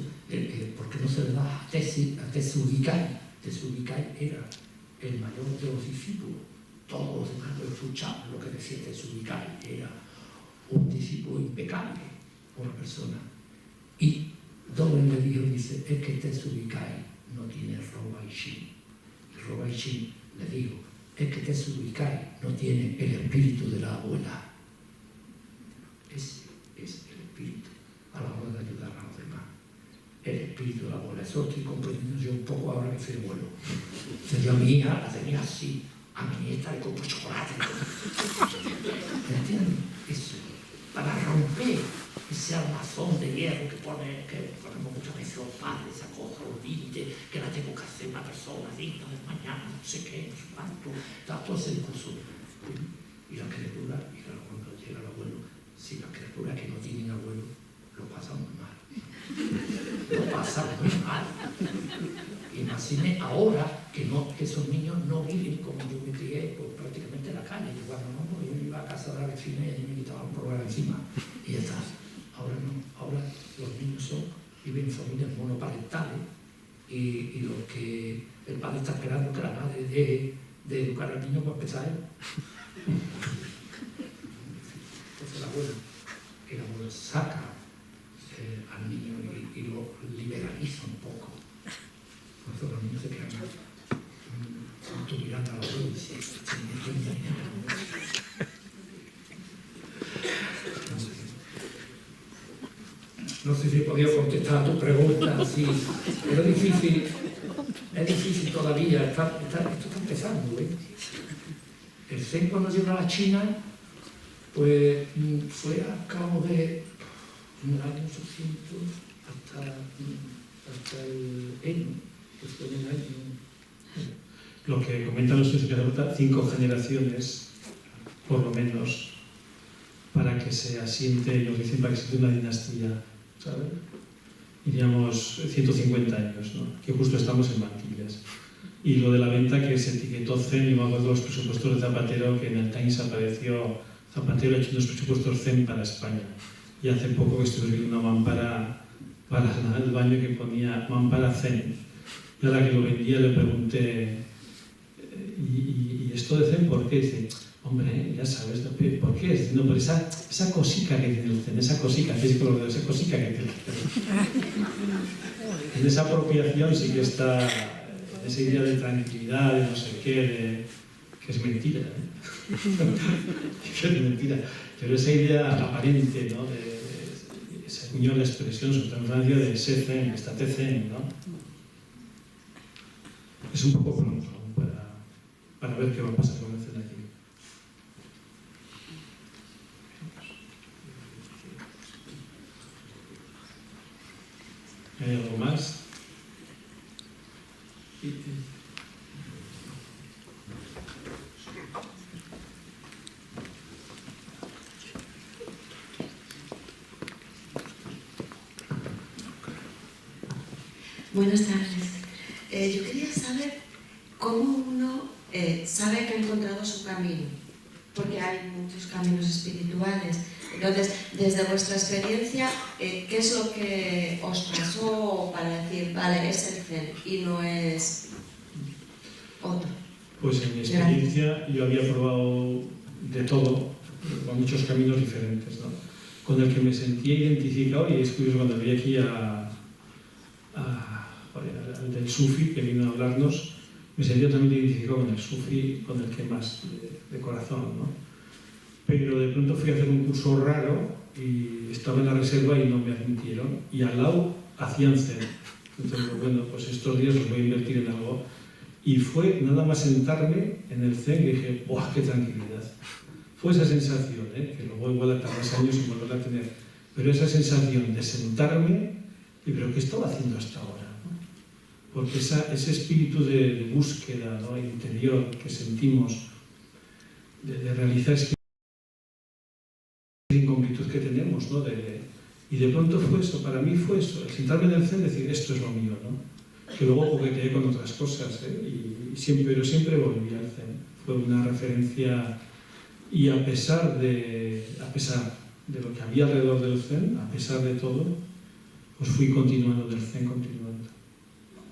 [SPEAKER 3] ¿por qué no se le da a Tetsugikai? Tetsugikai era el mayor de los discípulos. Todos los demás lo escuchaban lo que decía Tetsugikai. Era un discípulo impecable, una persona. Y Dogen le dijo, dice, es que Tetsugikai no tiene Robaishin. Y Robaishin le dijo, es que Tetsugikai no tiene el espíritu de la abuela. Es el espíritu a la hora de ayudar a los demás. El espíritu de la abuela. Eso estoy comprendiendo yo un poco ahora que soy abuelo. Yo a mi hija la tenía así, a mi nieta le compro chocolate. ¿Entiendes? Eso, para romper ese armazón de hierro que ponemos muchas veces los padres, esa cosa, los límites, que la tengo que hacer una persona digna de mañana, no sé qué, no sé cuánto, todo ese discurso. Y la criatura, cuando llega el abuelo, si la criatura que no tienen abuelo, lo pasa muy mal. Lo pasa muy mal. Imagine ahora que esos niños no viven como yo me crié, pues prácticamente en la calle. Yo cuando yo iba a casa de la vecina y me quitaba un programa encima. Y ya está. Ahora no. Ahora los niños viven en familias monoparentales y lo que el padre está esperando que la madre deje de educar al niño para empezar él. Entonces el abuelo saca al niño y lo liberaliza un poco. Entonces los niños se quedan con tu mirada a la abuelo y dicen, no sé si he podido contestar a tu pregunta, sí, pero es difícil todavía, esto está empezando, ¿eh? El Zen cuando llegó a la China, pues fue a cabo de en el año 800 hasta el Eno, que fue en el año...
[SPEAKER 1] Lo que comenta nuestro secretario, 5 generaciones, por lo menos, para que se asiente, lo que dicen, para que se asiente una dinastía, ¿sabes? Diríamos 150 años, ¿no? Que justo estamos en mantillas. Y lo de la venta que se etiquetó Zen, yo me acuerdo de los presupuestos de Zapatero, que en el Times apareció Zapatero ha hecho unos presupuestos Zen para España. Y hace poco que estuve viendo una mampara para el baño que ponía mampara Zen. Y a la que lo vendía le pregunté, ¿y esto de Zen por qué? Dice, hombre, ya sabes, ¿por qué? Dice, no, por esa cosica que tiene el Zen, esa cosica, físico lo de esa cosica que tiene el Zen. En esa apropiación sí que está esa idea de tranquilidad, de no sé qué, que es mentira, ¿eh? Que es mentira. Pero esa idea aparente, ¿no? Se acuñó la expresión, su transferencia de ese Zen, estate Zen, ¿no? es un poco pronto para ver qué va a pasar con el Zen aquí. ¿Hay algo más?
[SPEAKER 7] Buenas tardes. Yo quería saber cómo uno sabe que ha encontrado su camino, porque hay muchos caminos espirituales. Entonces, desde vuestra experiencia, ¿qué es lo que os pasó para decir, vale, es el Zen y no es otro?
[SPEAKER 1] Pues en mi experiencia yo había probado de todo, con muchos caminos diferentes, ¿no? Con el que me sentía identificado, y es curioso cuando vi aquí al del Sufi que vino a hablarnos, me sentía también identificado con el Sufi, con el que más de corazón, ¿no? Pero de pronto fui a hacer un curso raro y estaba en la reserva y no me admitieron, y al lado hacían Zen. Entonces, bueno, pues estos días los voy a invertir en algo. Y fue nada más sentarme en el Zen y dije, ¡buah, qué tranquilidad! Fue esa sensación, que luego igual a tardar años y volver a tener, pero esa sensación de sentarme y pero ¿qué estaba haciendo hasta ahora? ¿No? Porque ese espíritu de búsqueda, ¿no?, interior que sentimos, de realizar esa incompletud que tenemos, ¿no? Y de pronto fue eso, para mí fue eso, el sentarme en el Zen y decir, esto es lo mío, ¿no? Que luego coqueteé con otras cosas, pero siempre volví al Zen. Fue una referencia, y a pesar de lo que había alrededor del Zen, a pesar de todo, pues fui continuando del Zen, continuando.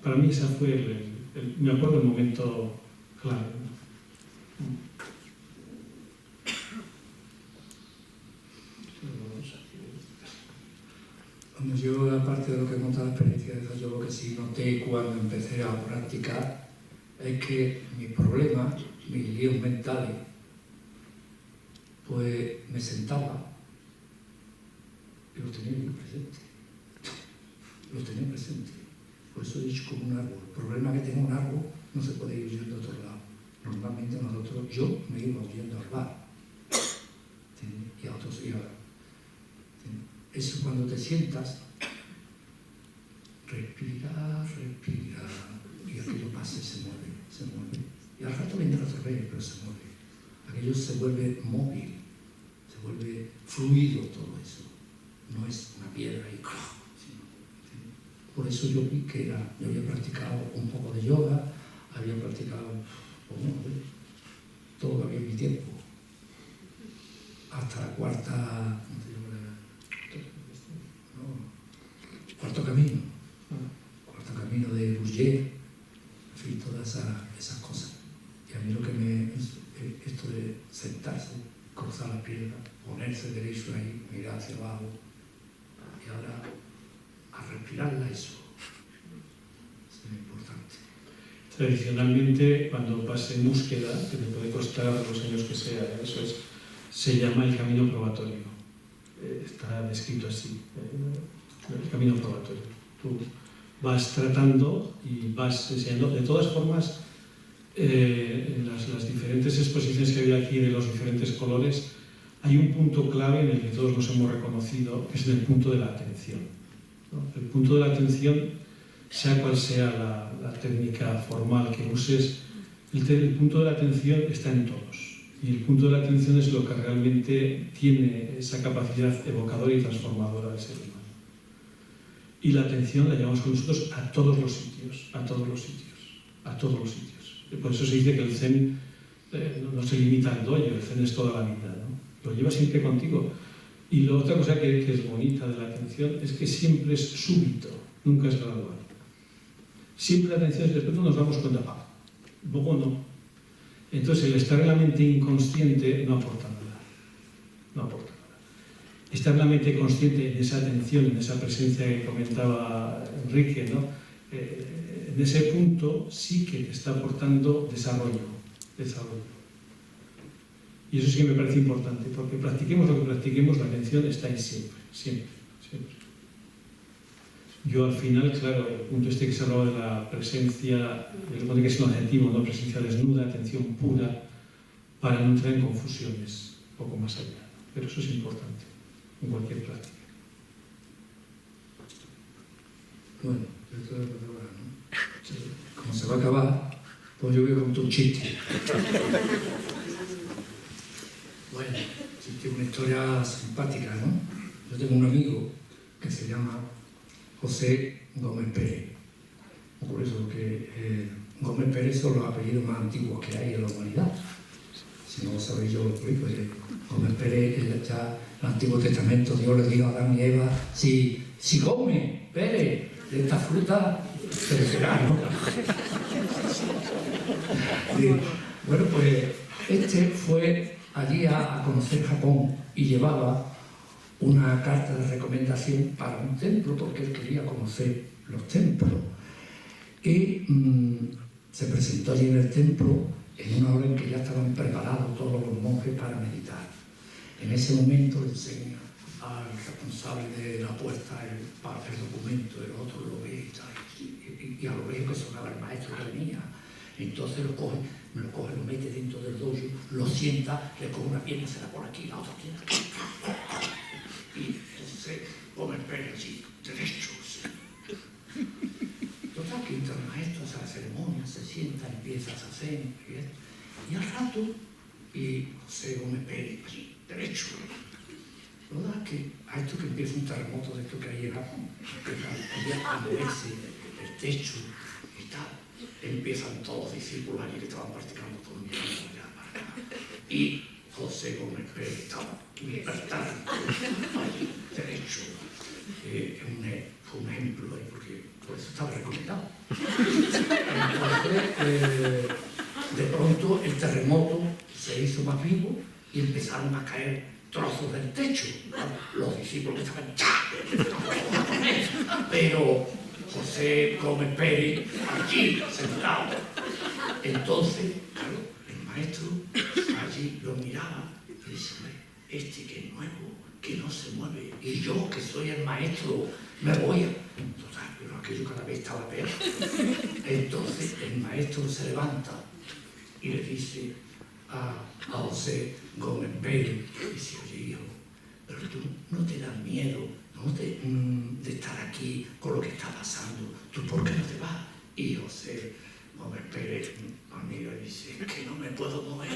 [SPEAKER 1] Para mí esa fue me acuerdo el momento clave, ¿no?
[SPEAKER 3] Bueno, yo, aparte de lo que he contado la experiencia, yo lo que sí noté cuando empecé a practicar es que mis problemas, mis líos mentales, pues me sentaba y los tenía bien presentes. Los tenía presentes. Por eso he dicho como un árbol. El problema que tenga un árbol no se puede ir yendo a otro lado. Normalmente yo me iba yendo al bar. Y a otros iban. Eso cuando te sientas, respira, y aquello pasa y se mueve. Y al rato vendrá otra vez, pero se mueve. Aquello se vuelve móvil, se vuelve fluido todo eso. No es una piedra y por eso yo vi que yo había practicado un poco de yoga, había practicado todo lo que había en mi tiempo. Hasta la cuarto camino de Bourdieu, en fin, todas esas cosas. Y a mí lo que esto de sentarse, cruzar la pierna, ponerse derecho ahí, mirar hacia abajo, y ahora a respirarla, eso es muy importante.
[SPEAKER 1] Tradicionalmente, cuando vas en búsqueda, que te puede costar los años que sea, se llama el camino probatorio. Está descrito así, el camino probatorio. Tú vas tratando y vas enseñando. De todas formas, en las diferentes exposiciones que había aquí de los diferentes colores, hay un punto clave en el que todos nos hemos reconocido, que es el punto de la atención, ¿no? El punto de la atención, sea cual sea la técnica formal que uses, el punto de la atención está en todos. Y el punto de la atención es lo que realmente tiene esa capacidad evocadora y transformadora del ser humano. Y la atención la llevamos con nosotros a todos los sitios, a todos los sitios, a todos los sitios. Por eso se dice que el Zen no se limita al dojo, el Zen es toda la vida, ¿no? Lo llevas siempre contigo. Y la otra cosa que es bonita de la atención es que siempre es súbito, nunca es gradual. Siempre la atención es, después nos damos cuenta, luego no. Entonces, el estar en la mente inconsciente no aporta nada. No aporta nada. Estar en la mente consciente, en esa atención, en esa presencia que comentaba Enrique, ¿no? En ese punto sí que te está aportando desarrollo. Y eso sí que me parece importante, porque practiquemos lo que practiquemos, la atención está ahí siempre. Yo al final, claro, el punto este que se hablaba de la presencia, el punto que es un objetivo, ¿no? Presencia desnuda, atención pura, para no entrar en confusiones, un poco más allá. Pero eso es importante en cualquier práctica.
[SPEAKER 3] Bueno, esto es para ahora, ¿no? Como se va a acabar, pues yo voy a contar un chiste. Bueno, chiste es una historia simpática, ¿no? Yo tengo un amigo que se llama José Gómez Pérez. Por eso que Gómez Pérez son los apellidos más antiguos que hay en la humanidad. Si no lo sabéis, yo lo explico. Gómez Pérez, ya en el Antiguo Testamento, Dios le dijo a Adán y Eva, si Gómez Pérez de esta fruta, crecerá, ¿no? Y, bueno, pues este fue allí a conocer Japón y llevaba una carta de recomendación para un templo, porque él quería conocer los templos. Y se presentó allí en el templo en una hora en que ya estaban preparados todos los monjes para meditar. En ese momento le enseña al responsable de la puerta el documento, el otro lo ve y a lo lejos que sonaba el maestro que venía. Entonces me lo coge, lo mete dentro del dojo, lo sienta, le coge una pierna, se la pone aquí, la otra pierna aquí. Y entonces Gómez Pérez allí, derecho. Total, que entra el maestro, hace la ceremonia, se sienta, empieza a hacer, y al rato, y José Gómez Pérez allí, derecho. ¿Verdad? Que a esto que empieza un terremoto de esto que hay en Japón, que empieza a moverse el techo y tal, empiezan todos los discípulos allí que estaban practicando todo el tiempo allá para acá. Y José Gómez Pérez estaba despertando allí, derecho. Fue un ejemplo ahí, porque por eso estaba recomendado. Entonces, de pronto el terremoto se hizo más vivo y empezaron a caer trozos del techo. Los discípulos que estaban pero José Gómez Pérez allí sentado. Entonces, claro, el maestro allí lo miraba y decía, este que es nuevo, que no se mueve, y yo que soy el maestro me voy a... Total, pero aquello cada vez estaba peor. Entonces el maestro se levanta y le dice a José Gómez Pérez, dice, oye hijo, pero tú no te das miedo, ¿no? de estar aquí con lo que está pasando, ¿tú por qué no te vas? Y José Gómez Pérez amigo dice, es que no me puedo mover.